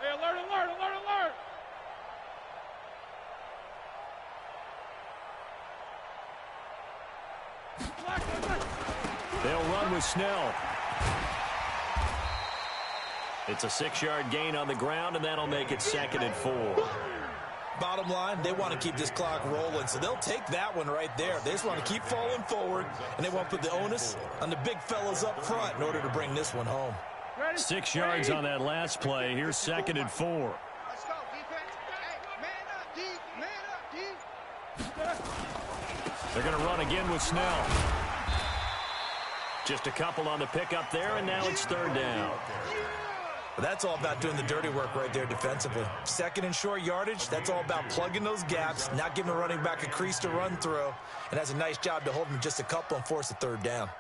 Hey, alert, alert, alert, alert! They'll run with Snell. It's a 6-yard gain on the ground, and that'll make it 2nd and 4. Bottom line, they want to keep this clock rolling, so they'll take that one right there. They just want to keep falling forward, and they want to put the onus on the big fellas up front in order to bring this one home. 6 yards on that last play. Here's 2nd and 4. Let's go, defense. Hey, man up, D, man up, D. They're going to run again with Snell. Just a couple on the pickup there, and now it's 3rd down. But that's all about doing the dirty work right there defensively. 2nd and short yardage, that's all about plugging those gaps, not giving the running back a crease to run through, and has a nice job to hold him just a couple and force a 3rd down.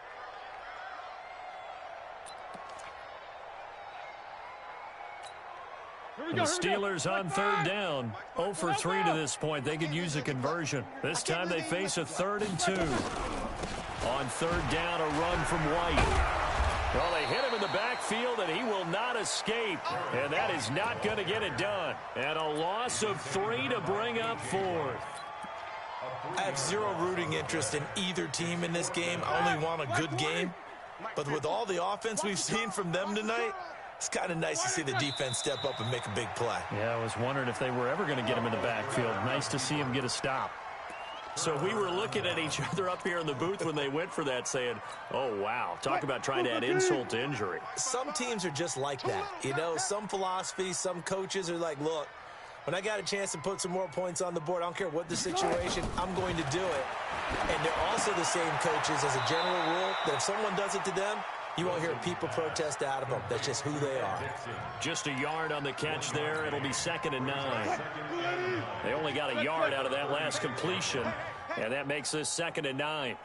And the Steelers on 3rd down. 0 for 3 to this point. They could use a conversion. This time they face a 3rd and 2. On 3rd down, a run from White. Well, they hit him in the backfield, and he will not escape. And that is not going to get it done. And a loss of 3 to bring up 4th. I have zero rooting interest in either team in this game. I only want a good game. But with all the offense we've seen from them tonight, it's kind of nice to see the defense step up and make a big play. Yeah, I was wondering if they were ever going to get him in the backfield. Nice to see him get a stop. So we were looking at each other up here in the booth when they went for that, saying, oh, wow, talk about trying to add insult to injury. Some teams are just like that. You know, some philosophies, some coaches are like, look, when I got a chance to put some more points on the board, I don't care what the situation, I'm going to do it. And they're also the same coaches as a general rule that if someone does it to them, you won't hear people protest out of them. That's just who they are. Just a yard on the catch there. It'll be 2nd and 9. They only got a yard out of that last completion, and that makes this 2nd and 9.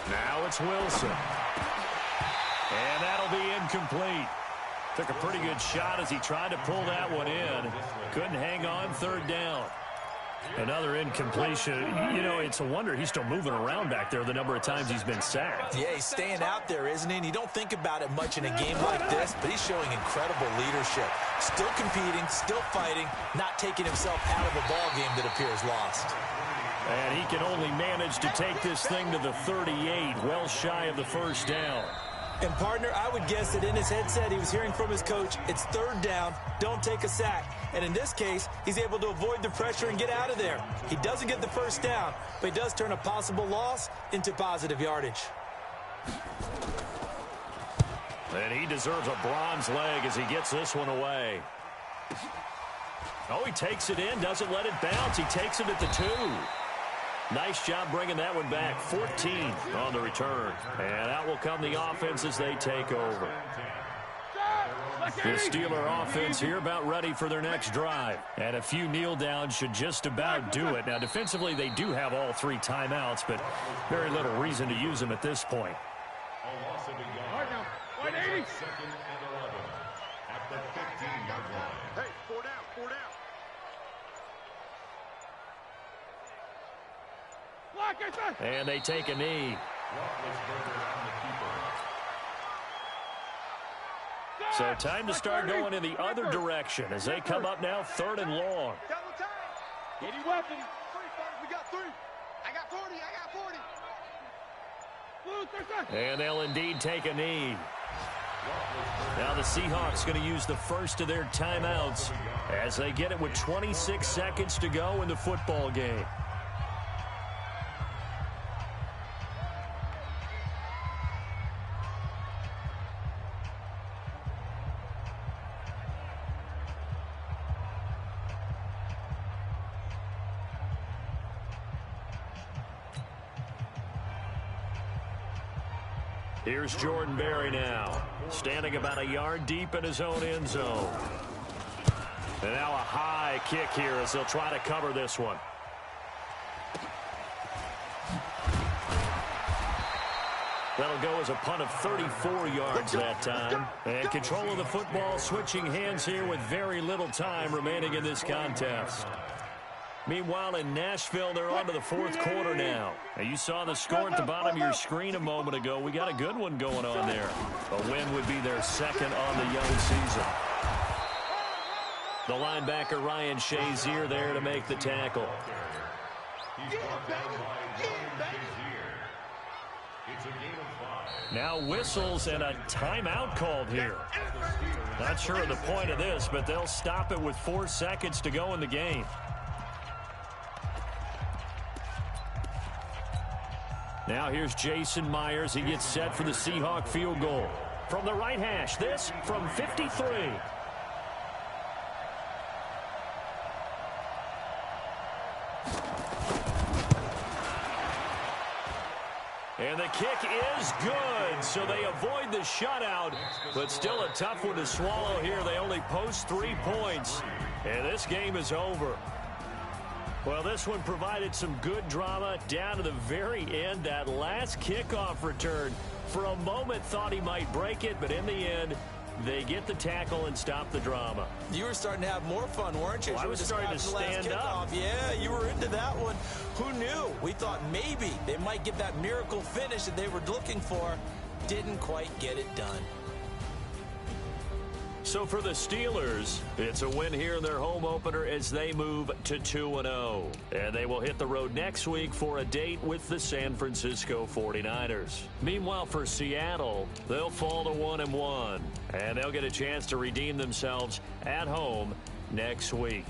Now it's Wilson. And that'll be incomplete. Took a pretty good shot as he tried to pull that one in. Couldn't hang on, third down. Another incompletion. You know, it's a wonder he's still moving around back there the number of times he's been sacked. Yeah, he's staying out there, isn't he? And you don't think about it much in a game like this, but he's showing incredible leadership. Still competing, still fighting, not taking himself out of a ball game that appears lost. And he can only manage to take this thing to the 38, well shy of the first down. And, partner, I would guess that in his headset he was hearing from his coach, it's third down, don't take a sack. And in this case, he's able to avoid the pressure and get out of there. He doesn't get the first down, but he does turn a possible loss into positive yardage. And he deserves a bronze leg as he gets this one away. Oh, he takes it in, doesn't let it bounce. He takes it at the 2. Nice job bringing that one back. 14 on the return. And out will come the offense as they take over. The Steeler offense here about ready for their next drive. And a few kneel downs should just about do it. Now, defensively, they do have all 3 timeouts, but very little reason to use them at this point. A loss of a yard. 180. Second and 11 at the 15-yard line. Hey, 4 down, 4 down. And they take a knee. So time to start going in the other direction as they come up now 3rd and long. Any weapon. We got 3. I got 40. I got 40. And they'll indeed take a knee. Now the Seahawks going to use the first of their timeouts as they get it with 26 seconds to go in the football game. Here's Jordan Berry now, standing about a yard deep in his own end zone. And now a high kick here as they'll try to cover this one. That'll go as a punt of 34 yards that time. And control of the football switching hands here with very little time remaining in this contest. Meanwhile, in Nashville, they're on to the 4th quarter now. And you saw the score at the bottom of your screen a moment ago. We got a good one going on there. A win would be their 2nd on the young season. The linebacker, Ryan Shazier, there to make the tackle. He's brought down by Ryan Shazier. It's a game of 5. Now whistles and a timeout called here. Not sure of the point of this, but they'll stop it with 4 seconds to go in the game. Now here's Jason Myers. He gets set for the Seahawk field goal. From the right hash, this from 53. And the kick is good, so they avoid the shutout, but still a tough one to swallow here. They only post 3 points, and this game is over. Well, this one provided some good drama down to the very end. That last kickoff return, for a moment thought he might break it, but in the end, they get the tackle and stop the drama. You were starting to have more fun, weren't you? Well, I was starting to stand up. Yeah, you were into that one. Who knew? We thought maybe they might get that miracle finish that they were looking for. Didn't quite get it done. So for the Steelers, it's a win here in their home opener as they move to 2-0. And they will hit the road next week for a date with the San Francisco 49ers. Meanwhile, for Seattle, they'll fall to 1-1. And they'll get a chance to redeem themselves at home next week.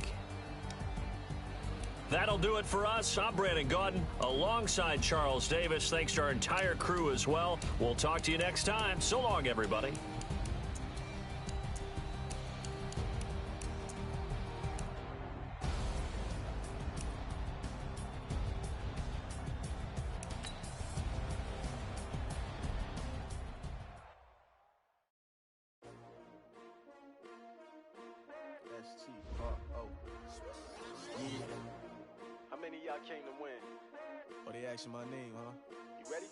That'll do it for us. I'm Brandon Gaudin alongside Charles Davis. Thanks to our entire crew as well. We'll talk to you next time. So long, everybody. How many of y'all came to win? Oh, they asking my name, huh? You ready?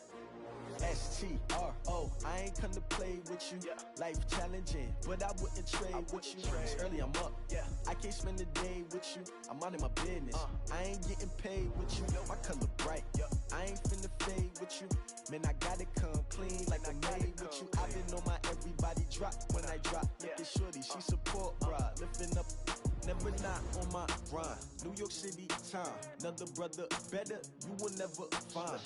STRO, I ain't come to play with you. Life challenging, but I wouldn't trade with you. It's early, I'm up. I can't spend the day with you. I'm out of my business. I ain't getting paid with you. My color bright. I ain't finna fade with you. Man, I gotta come clean like I made with you. I've been on my everybody drop when I drop. Look at shorty, she support, bruh. Lifting up. Never not on my grind. New York City time. Another brother better, you will never find.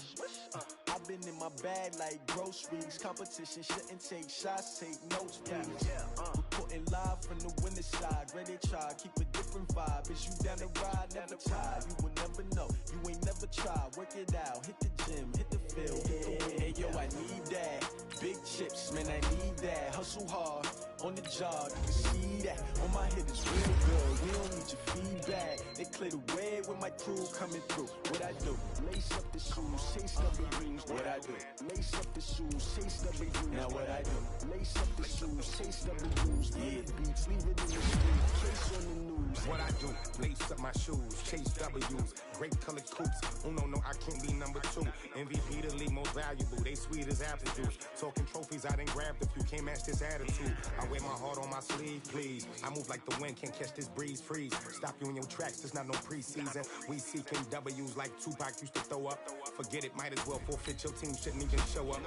I've been in my bag like groceries. Competition shouldn't take shots, take notes, please. Reporting live from the winning side. Ready to try, keep a different vibe. Is you down the ride, never tired. You will never know, you ain't never tried. Work it out, hit the gym, hit the field, hit the wind. Hey yo, I need that. Big chips, man, I need that. Hustle hard, on the job, you can see that. On my head is real good, we don't need your feedback. They clear the way with my crew coming through. What I do? Lace up the shoes, chase double dreams. What I do? Lace up the shoes, chase double dreams. Now what I do? Lace up the shoes, chase double dreams. Beats, leave it in the street, case on the news. What I do? Lace up my shoes, chase W's. Great colored coops. Oh no, I can't be number 2. MVP the league most valuable. They sweet as apple juice. Talking trophies, I done grabbed a few. Can't match this attitude. I wear my heart on my sleeve, please. I move like the wind, can't catch this breeze. Freeze. Stop you in your tracks. There's not no preseason. We seeking W's like Tupac used to throw up. Forget it, might as well forfeit. Your team shouldn't even show up.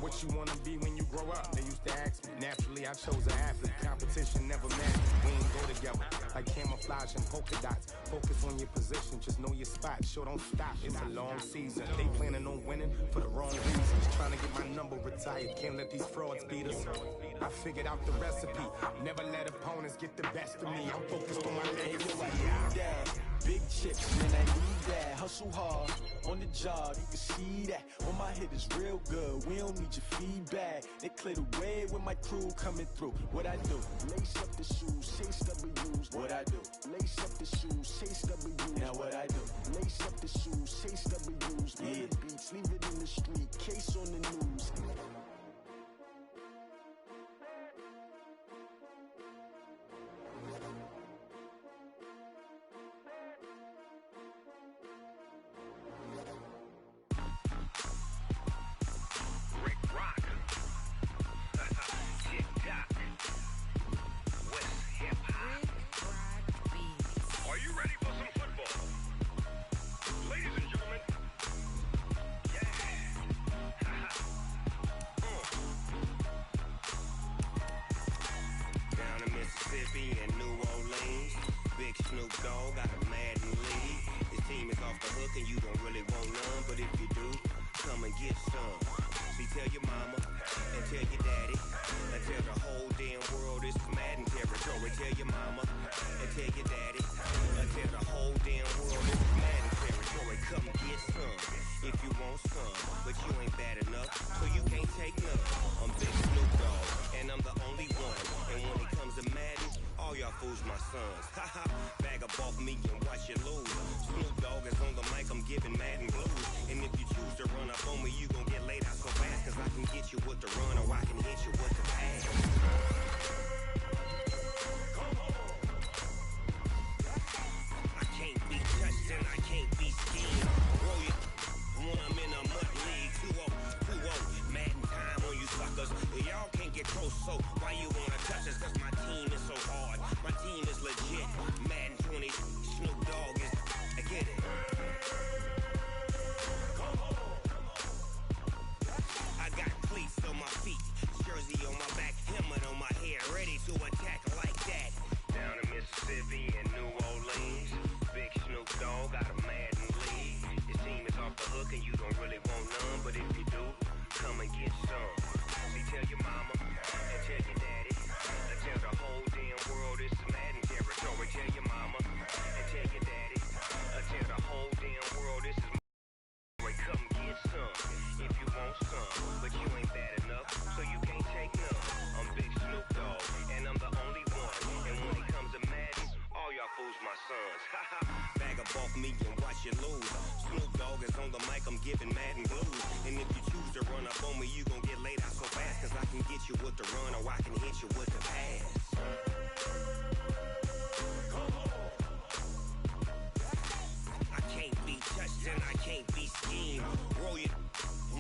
What you wanna be when you grow up? They used to ask me. Naturally, I chose an athlete. Competition never matched. We ain't go together like camouflage and polka dots. Focus on your position, just know your spot. Sure, don't stop. It's a long season. They planning on winning for the wrong reasons. Trying to get my number retired. Can't let these frauds beat us. I figured out the recipe. Never let opponents get the best of me. I'm focused on my legacy. I need that. Big chips, man, I need that. Hustle hard, on the job, you can see that. On my head is real good, we don't need your feedback. They clear the way with my crew coming through. What I do? Lace up the shoes, chase W's. What I do? Lace up the shoes, chase W's. Now what I do? Lace up the shoes, chase W's. Beats, leave it in the street, case on the news.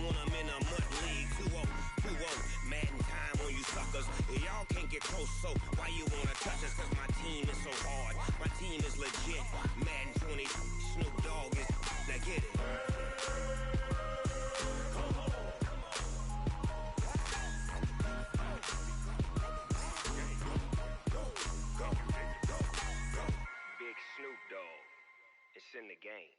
when I'm in a mud league. 2-0, Madden time on you suckers. Y'all can't get close, so why you wanna touch us? Cause my team is so hard. My team is legit. Madden 20, Snoop Dogg is. Now get it. Big Snoop Dogg. It's in the game.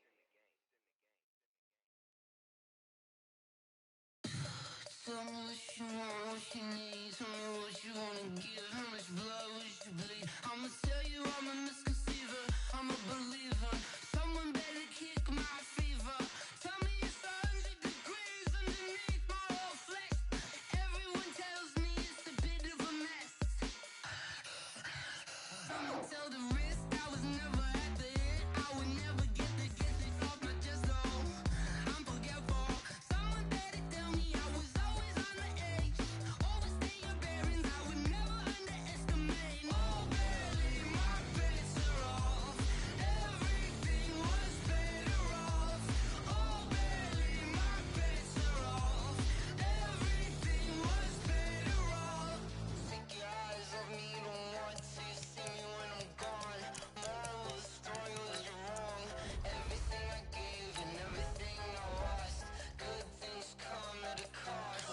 Tell me what you want, what you need. Tell me what you wanna give. How much blood would you bleed? I'ma tell you I'm a misconceiver. I'm a believer. Someone better kick my fever. Tell me it's 100 degrees underneath my whole flesh. Everyone tells me it's a bit of a mess. I'ma tell the risk I was never at the end. I would never get this off my chest though. I'm forgetful. Someone better tell me I was always on the edge. Overstay your bearings, I would never underestimate. Oh, barely my bets are off. Everything was better off. Oh, barely my bets are off. Everything was better off. Take your eyes off me, don't want to see me when I'm gone. Moral of the story was you're wrong. Everything I gave and everything I lost. Good things come at a cost.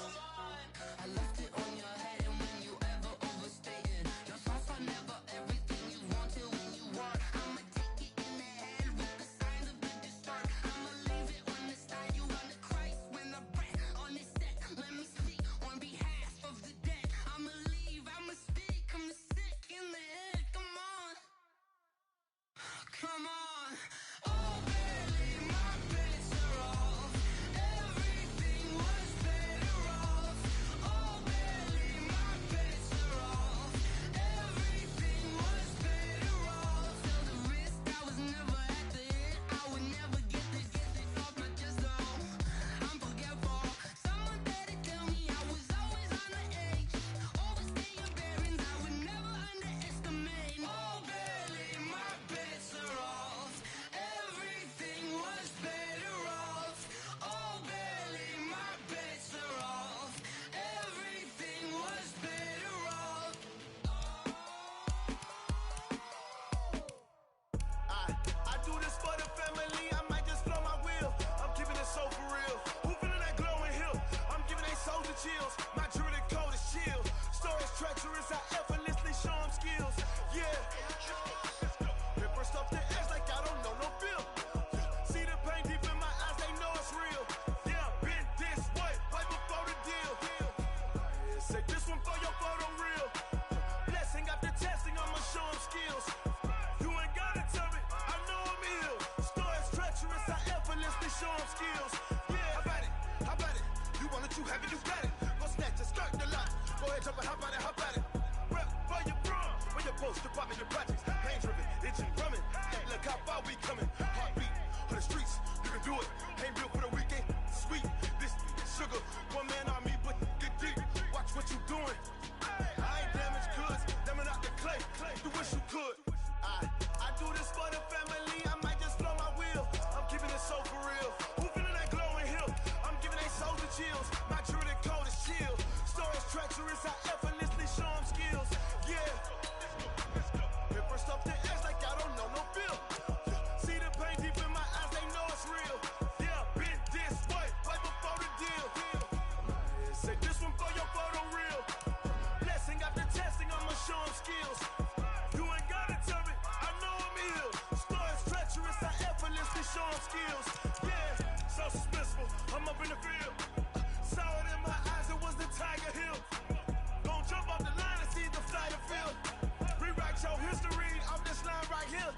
I left it on your head, and when you ever overstated, your thoughts are never everything you wanted when you want. I'ma take it in the head with the signs of the distort. I'ma leave it on the side. You run the Christ when the breath on this set. Let me speak on behalf of the dead. I'ma leave, I'ma speak. I'm sick in the head. Come on. Come on. Oh, barely my bets are off. Everything was better off. Oh, barely my bets are off. Everything was better off. Till the risk I was never at the end. I would never get this off my chest though. I'm forgetful. Someone better tell me I was always on the edge. Overstay your bearings, I would never underestimate. Oh, barely my bets are off. Everything was better off. Oh, barely my bets are off. Everything was better off. I do this for the family, I might just blow my wheel. I'm keeping it so for real. Who feeling that glowing hill? I'm giving they souls the chills. My druidic code is chill. Stories treacherous, I effortlessly show them skills. Yeah. Paper stuff the edge like I don't know no feel. See the pain deep in my eyes, they know it's real. Yeah, been this way, way before the deal. Say this one for your photo real. Blessing after testing, I'ma show them skills. You ain't gotta tell me, I know I'm ill. Stories treacherous, I effortlessly show them skills. Yeah, how about it? How about it? You want it, you have it, you got it. Go snatch it, skirt the lot. Go ahead, jump it, how about it? How about it? Rep for your bro, where your post, department, your projects. Pain driven, itching, drumming. Hey, look how far we coming. Heartbeat on the streets, you can do it. Ain't built for the weekend. Sweet, this sugar, one man army, but get deep. Watch what you doing. I ain't damaged goods, damn out the clay. You wish you could. I do this for the family, I might just blow my wheel. I'm keeping it so for real. Who feeling that glowing hill? I'm giving they souls the chills. My druidic code is chill. Stories treacherous, I effortlessly show them skills. Yeah. Paper stuff the edge like I don't know no feel. See the pain deep in my eyes, they know it's real. Yeah, been this way, way before the deal. Say this one for your photo real. Blessing after testing, I'ma show them skills. You ain't gotta tell me, I know I'm ill. Stories treacherous, I effortlessly show them skills. Yeah, so suspenseful, I'm up in the field. Saw it in my eyes, it was the Tiger Hill. Gon' jump off the line and see the fly the field. Rewrite your history off this line right here.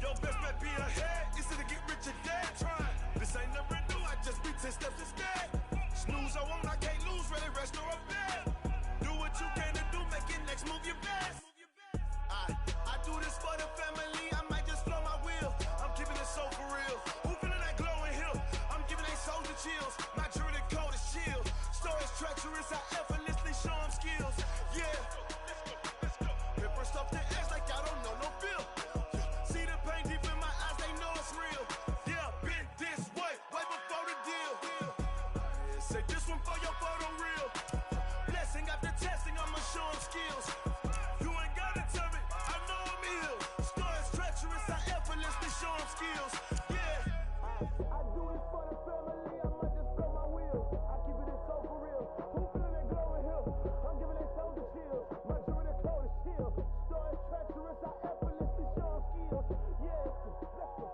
Your best bet be ahead, it's to get rich or dead. Try. This ain't never new, I just be 10 steps instead. Snooze I won't, I can't lose, ready, rest or a bed. Do what you can to do, make it next move your best. I do this for the family, I might just blow my wheel. I'm keeping it so for real. Who feeling that glowing hill? I'm giving they souls the chills. My druidic code is chill. Stories treacherous, I effortlessly show them skills. Yeah. Paper stuff the edge like I don't know no feel. See the pain deep in my eyes, they know it's real. Yeah, been this way, way before the deal. Say I do this for the family, I might just blow my wheel. I keep it so for real. Who feeling that glowing hill? I'm giving that soldier chills. My jewelry the cold is chill. Story treacherous, I effortlessly show skills. Yeah, let's go.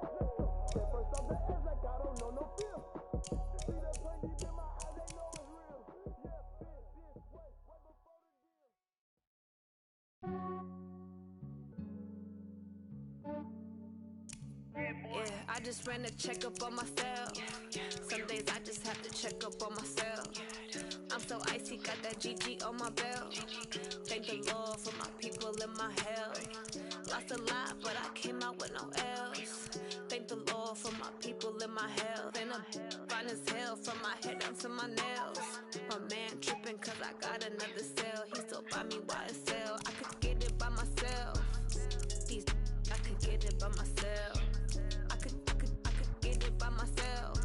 That first off the edge like I don't know no feel. See that pain deep in my eyes, they know it's real. Yeah, bitch, this way, right before the deal. Yeah, I just ran a checkup on myself. Some days I just have to check up on myself. I'm so icy, got that GG on my belt. Thank the Lord for my people in my health. Lost a lot, but I came out with no else. Thank the Lord for my people in my health. And I'm fine as hell from my head down to my nails. My man tripping cause I got another cell. He still buy me YSL. I could get it by myself. These I could get it by myself. I could get it by myself.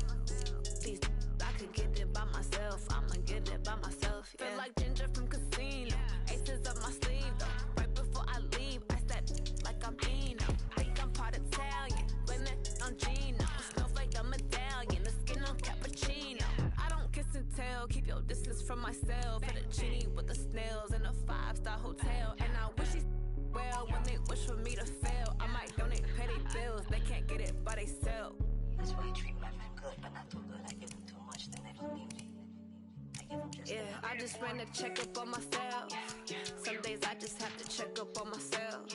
These I could get it by myself. I'ma get it by myself. Yeah. Feel like Ginger from Casino. Aces up my sleeve though. Right before I leave, I step like I'm Dino. Think I'm part Italian. Blame it on Gino. Snowflake I'm Italian. The skin on cappuccino. I don't kiss and tell. Keep your distance from myself. For the genie with the snails in a 5-star hotel. And I wish he's well when they wish for me to fail. I might donate petty bills. They can't get it by they sell. That's why I treat women good, but not too good. I give them too much, then they don't need me. I give them just Yeah, I just ran a checkup on myself. Some days I just have to check up on myself.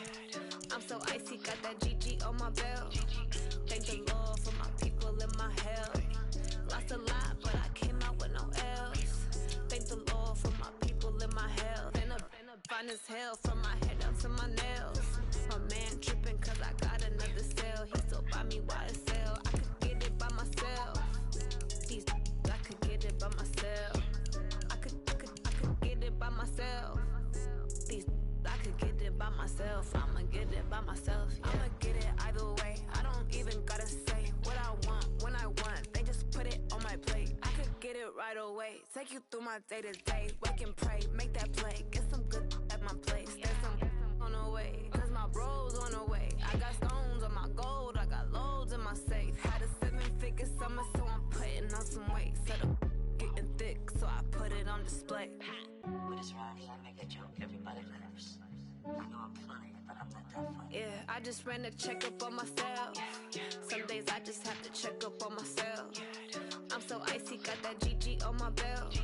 I'm so icy, got that GG on my belt. Thank the Lord for my people in my health. Lost a lot, but I came out with no else. Thank the Lord for my people in my health. And I'm fine as hell from my head down to my nails. My man tripping cause I got another cell. He still buy me YSL. I could get it by myself. These I could get it by myself. I could get it by myself. These I could get it by myself. I'ma get it by myself. Yeah. I'ma get it either way. I don't even gotta say what I want when I want. They just put it on my plate. I could get it right away. Take you through my day to day. Wake and pray, make that play. Get some good at my place. There's some on the way. Cause my bro's on the way. I got stones on my gold. I got loads in my safe. Had a 7-figure summer, so I'm putting on some weight. Set up getting thick, so I put it on display. with his rhymes, I make a joke, everybody laughs. I know I'm funny, but I'm not that funny. Yeah, I just ran a checkup on myself. Some days I just have to check up on myself. I'm so icy, got that GG on my belt.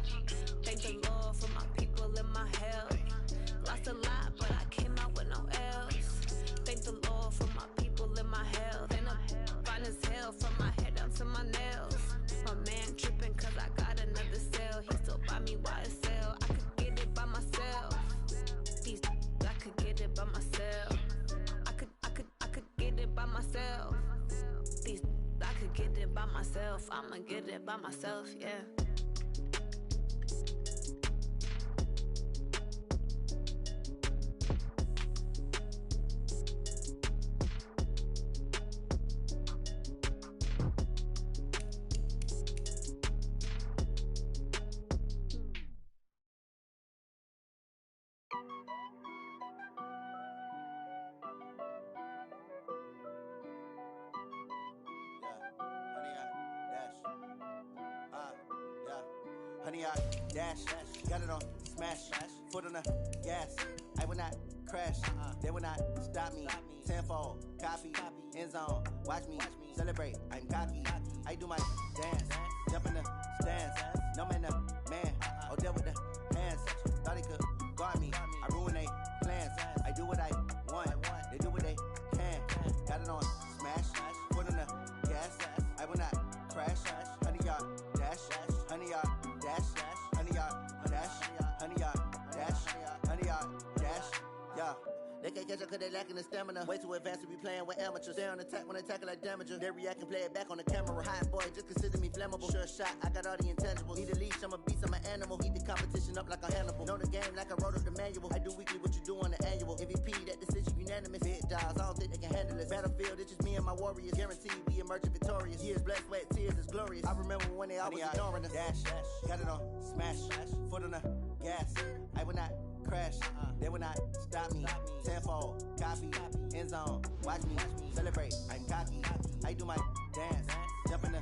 Thank the Lord for my people in my health. Lost a lot, but I came out with no else. Thank the Lord for my people in my health. And I'm fine as hell from my head down to my nails. My man tripping cause I got another cell. He still buy me YSL. I could get it by myself. These I could get it by myself. I could get it by myself. These I could get it by myself. I'ma get it by myself, yeah. Honey, I dash, got it on smash, foot on the gas. I will not crash, they will not stop me. Tenfold, copy, end zone, watch me celebrate. I'm cocky, I do my dance, jump in the stands. No man, the man, oh, deal with the hands. Thought he could guard me, I ruin they plans. I do what I want, they do what they can. Got it on smash, foot on the gas. I will not crash, honey, y'all dash, honey, y'all dash, honey, y'all dash, honey, y'all dash, honey, y'all dash, yeah. They can't catch up cause they lacking the stamina. Way too advanced to be playing with amateurs. Stay on attack when they tackle like damager. They react and play it back on the camera. Hot boy, just consider me flammable. Sure shot, I got all the intangibles. Need a leash, I'm a beast, I'm an animal. Heat the competition up like a Hannibal. Know the game like I wrote up the manual. I do weekly what you do on the annual. MVP, that decision unanimous. Big dials, I don't think they can handle this. Battlefield, it's just me and my warriors. Guaranteed we emerging victorious. Years, blood, sweat, tears is glorious. I remember when they always ignoring us. Dash, got it on smash, foot on the gas. I will not crash, they will not stop me. Tenfold, copy, end zone, watch me celebrate. I'm cocky, I do my dance, jump in the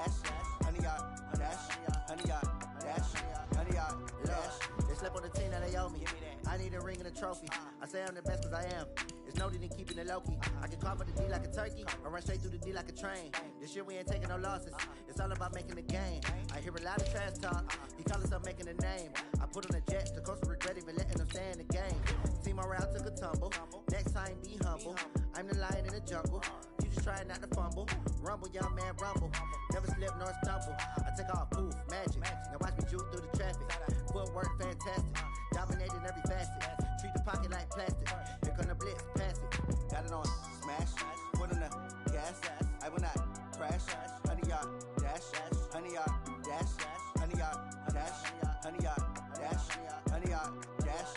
dash, 100 yard dash, 100 yard dash, 100 yard dash. They slept on the team that they owe me. I need a ring and a trophy. I say I'm the best cause I am. It's no need in keeping it low-key. I can carve up the D like a turkey or run straight through the D like a train. This year we ain't taking no losses. It's all about making the game. I hear a lot of trash talk. He call himself making a name. I put on the jets. The coach will regret even letting them stay in the game. Team morale took a tumble. Next time be humble. I'm the lion in the jungle. You just try not to fumble. Rumble, young man, rumble. Never slip nor stumble. I take off, poof, magic. Now watch me juke through the traffic. Footwork fantastic. Dominating every facet. Treat the pocket like plastic. Here come the blitz, pass it. Got it on smash. Foot in the gas. I will not crash. 100 yard dash. 100 yard dash. 100 yard dash. 100 yard dash. 100 yard dash.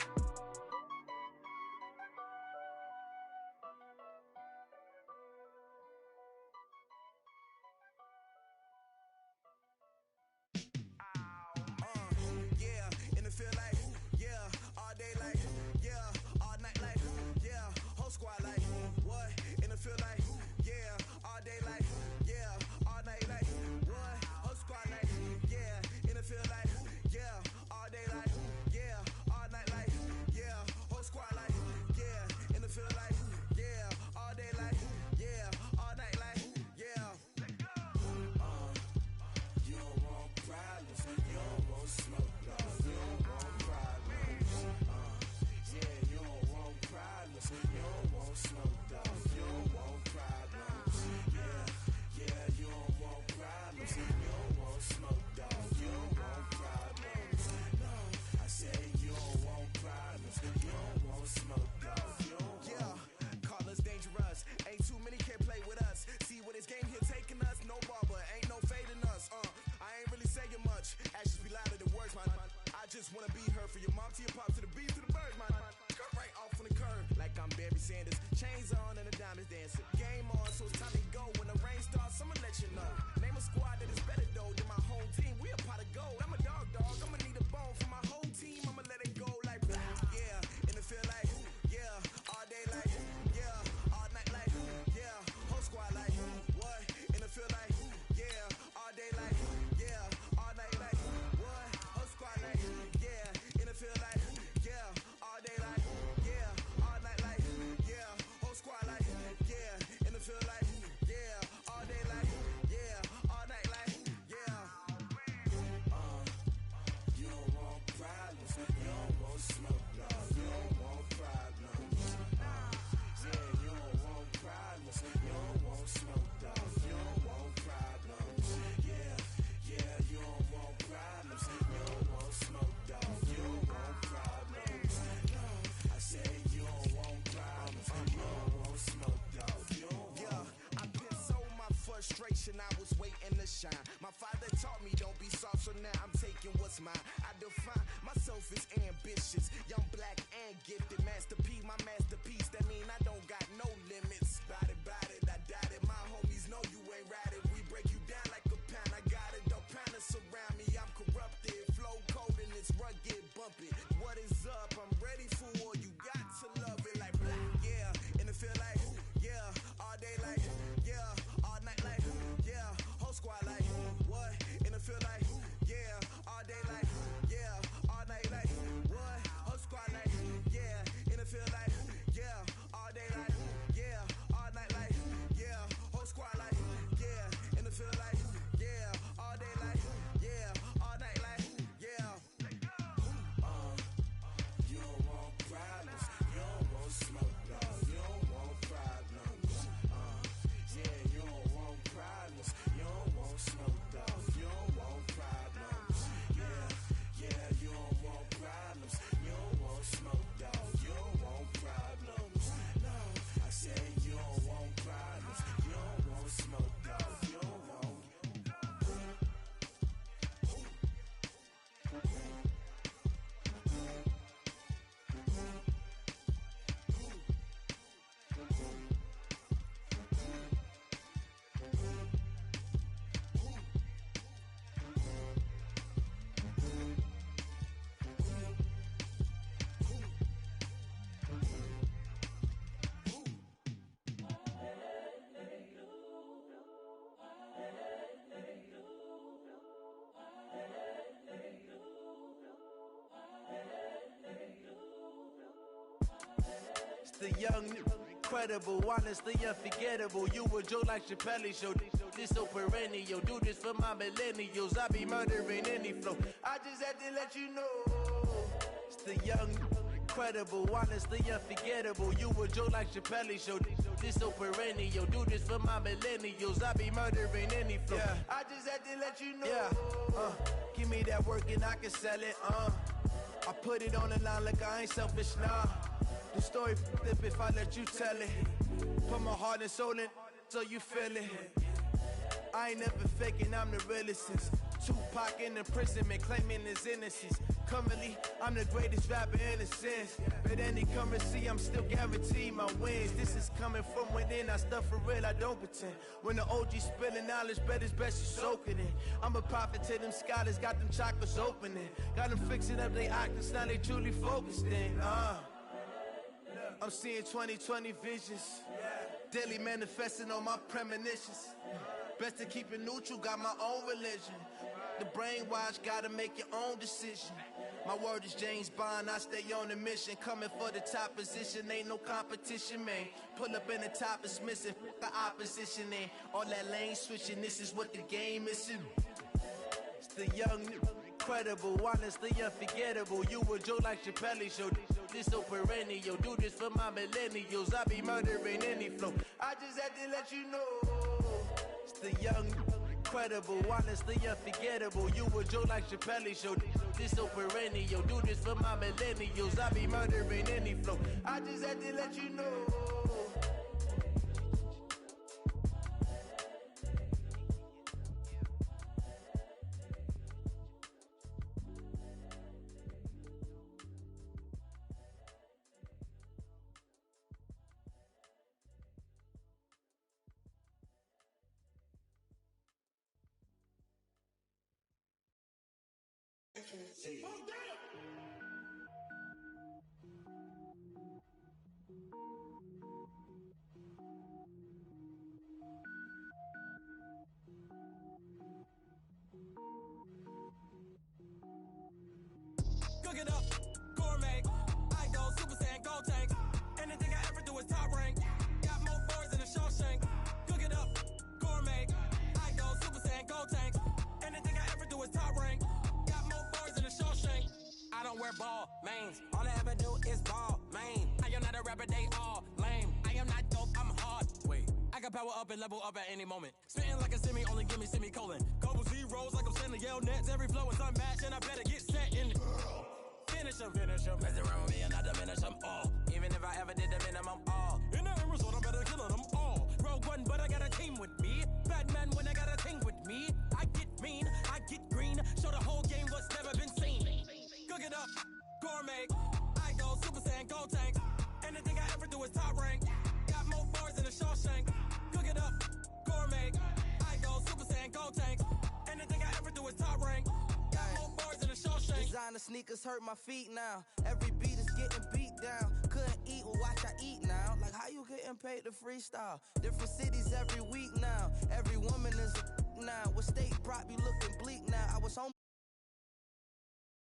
Yeah, in the field like, yeah, all day like, yeah, all night like, yeah, whole squad like, what? In the field like, yeah, all day like, yeah, all night like, what? Whole squad like, yeah, in the field like, yeah, all day like, yeah, all night like, yeah, whole squad like, yeah, in the field like, yeah, all day like, yeah, all night like, yeah. You don't want problems, you don't want smoke, dog. You don't want problems. Yeah, you don't want problems, you don't want smoke, dog. You don't want problems. Yeah, you don't want problems, you don't want smoke, dog. You don't want problems. No, I said you don't want problems, you don't want smoke, dog. You don't want. Call us dangerous. Ain't too many can play with us. See what this game here taking us. No barber, ain't no fading us. I ain't really saying much. Actions be louder than words, man. I just wanna be heard for your mom to your pop to the beat to the birds, man. Cut right off on the curb like I'm Barry Sanders. Chains on and the diamonds dancing. Game on, so it's time to go. When the rain starts, I'ma let you know. Name a squad that is better though than my home team. We a pot of gold. I'm a dog. I'ma need a bone for my whole team. I'ma let it go like blah. Yeah, in the field like, yeah, all day like, yeah, all night like, yeah, whole squad like, what? In the field like, yeah, all day like, yeah, all night like, what? Whole squad like, yeah, in the field like, yeah, all day like, yeah, all night like, yeah, whole squad like, yeah, in the field like, yeah, all day like, yeah, all night like, yeah. You don't want problems, you don't want smoke, dog. You don't want problems. Yeah, you don't want problems, you don't want smoke, dog. You don't want problems. Yeah, you don't want problems, you don't want smoke, dog. You don't want problems. No, I said you don't want problems, you don't want smoke, dog. You don't want. I put so my frustration, I was waiting to shine. My father taught me don't be soft, so now I'm taking what's mine. I define myself as ambitious, young, black, and gifted. Master P, my masterpiece. That mean I don't got no limits. Bout it, I doubt it. My homies know you ain't ride it. We break you down like a pound. I got it, don't pound it surround me. I'm corrupted, flow cold and it's rugged, bumpy. What is up? I'm ready for war. You got to love it like blah. Yeah, in the field like, yeah, all day like, yeah, all night like, yeah, whole squad like, what? In the field like, yeah, all day like, yeah, all night like, what? Whole squad like, yeah, in the field like, yeah, all day like, yeah, the young, incredible, honestly unforgettable. You a joke like Chappelle Show. This so perennial. Do this for my millennials. I be murdering any flow. I just had to let you know. It's the young, incredible, honestly unforgettable. You a joke like Chappelle Show. This so perennial. Do this for my millennials. I be murdering any flow. Yeah. I just had to let you know. Yeah. Give me that work and I can sell it. I put it on the line like I ain't selfish, nah. The story flip if I let you tell it. Put my heart and soul in so you feel it. I ain't never faking, I'm the realest since Tupac in imprisonment, claiming his innocence. Currently, I'm the greatest rapper in a sense. But any currency, I'm still guaranteed my wins. This is coming from within, I stuff for real, I don't pretend. When the OG spilling knowledge, bet it's best you soak it in. I'm a prophet to them scholars, got them chakras opening. Got them fixing up their octaves, now they truly focused in. I'm seeing 2020 visions. Daily manifesting on my premonitions. Best to keep it neutral, got my own religion. The brainwash, gotta make your own decision. My word is James Bond, I stay on a mission. Coming for the top position, ain't no competition, man. Pull up in the top is missing, the opposition ain't. All that lane switching, this is what the game is. It's the young, incredible, honestly unforgettable. You a joke like Chappelle Show. This so perennial. Do this for my millennials. I be murdering any flow. I just had to let you know. It's the young, incredible, honestly unforgettable. You a joke like Chappelle Show. This so perennial. Do this for my millennials. I be murdering any flow. I just had to let you know. Cook it up, gourmet. I go Super Saiyan, gold tank. Anything I ever do is top rank. Got more boys than a Shawshank. Cook it up, gourmet. I go Super Saiyan, gold tank. Anything I ever do is top rank. Got more boys than a Shawshank. I don't wear ball mains. All I ever do is ball main. I am not a rapper, they all lame. I am not dope, I'm hard. Wait, I can power up and level up at any moment. Spitting like a semi, only give me semicolon. Couple zeros like I'm sending yell nets. Every flow is unmatched and I better get set in. Finish them. Mess around with me and I diminish them all. Even if I ever did the minimum all. In the result, I'm better killing them all. Rogue One, but I got a team with me. Batman when I got a thing with me. I get mean, I get green. Show the whole game what's never been seen. Cook it up, gourmet. I go Super Saiyan, gold tank. Anything I ever do is top rank. Got more bars than a Shawshank. Cook it up, gourmet. I go Super Saiyan, gold tank. Anything I ever do is top rank. Designer sneakers hurt my feet now. Every beat is getting beat down. Couldn't eat, well watch I eat now. Like how you getting paid to freestyle? Different cities every week now. Every woman is a now. With state prop, you looking bleak now. I was home.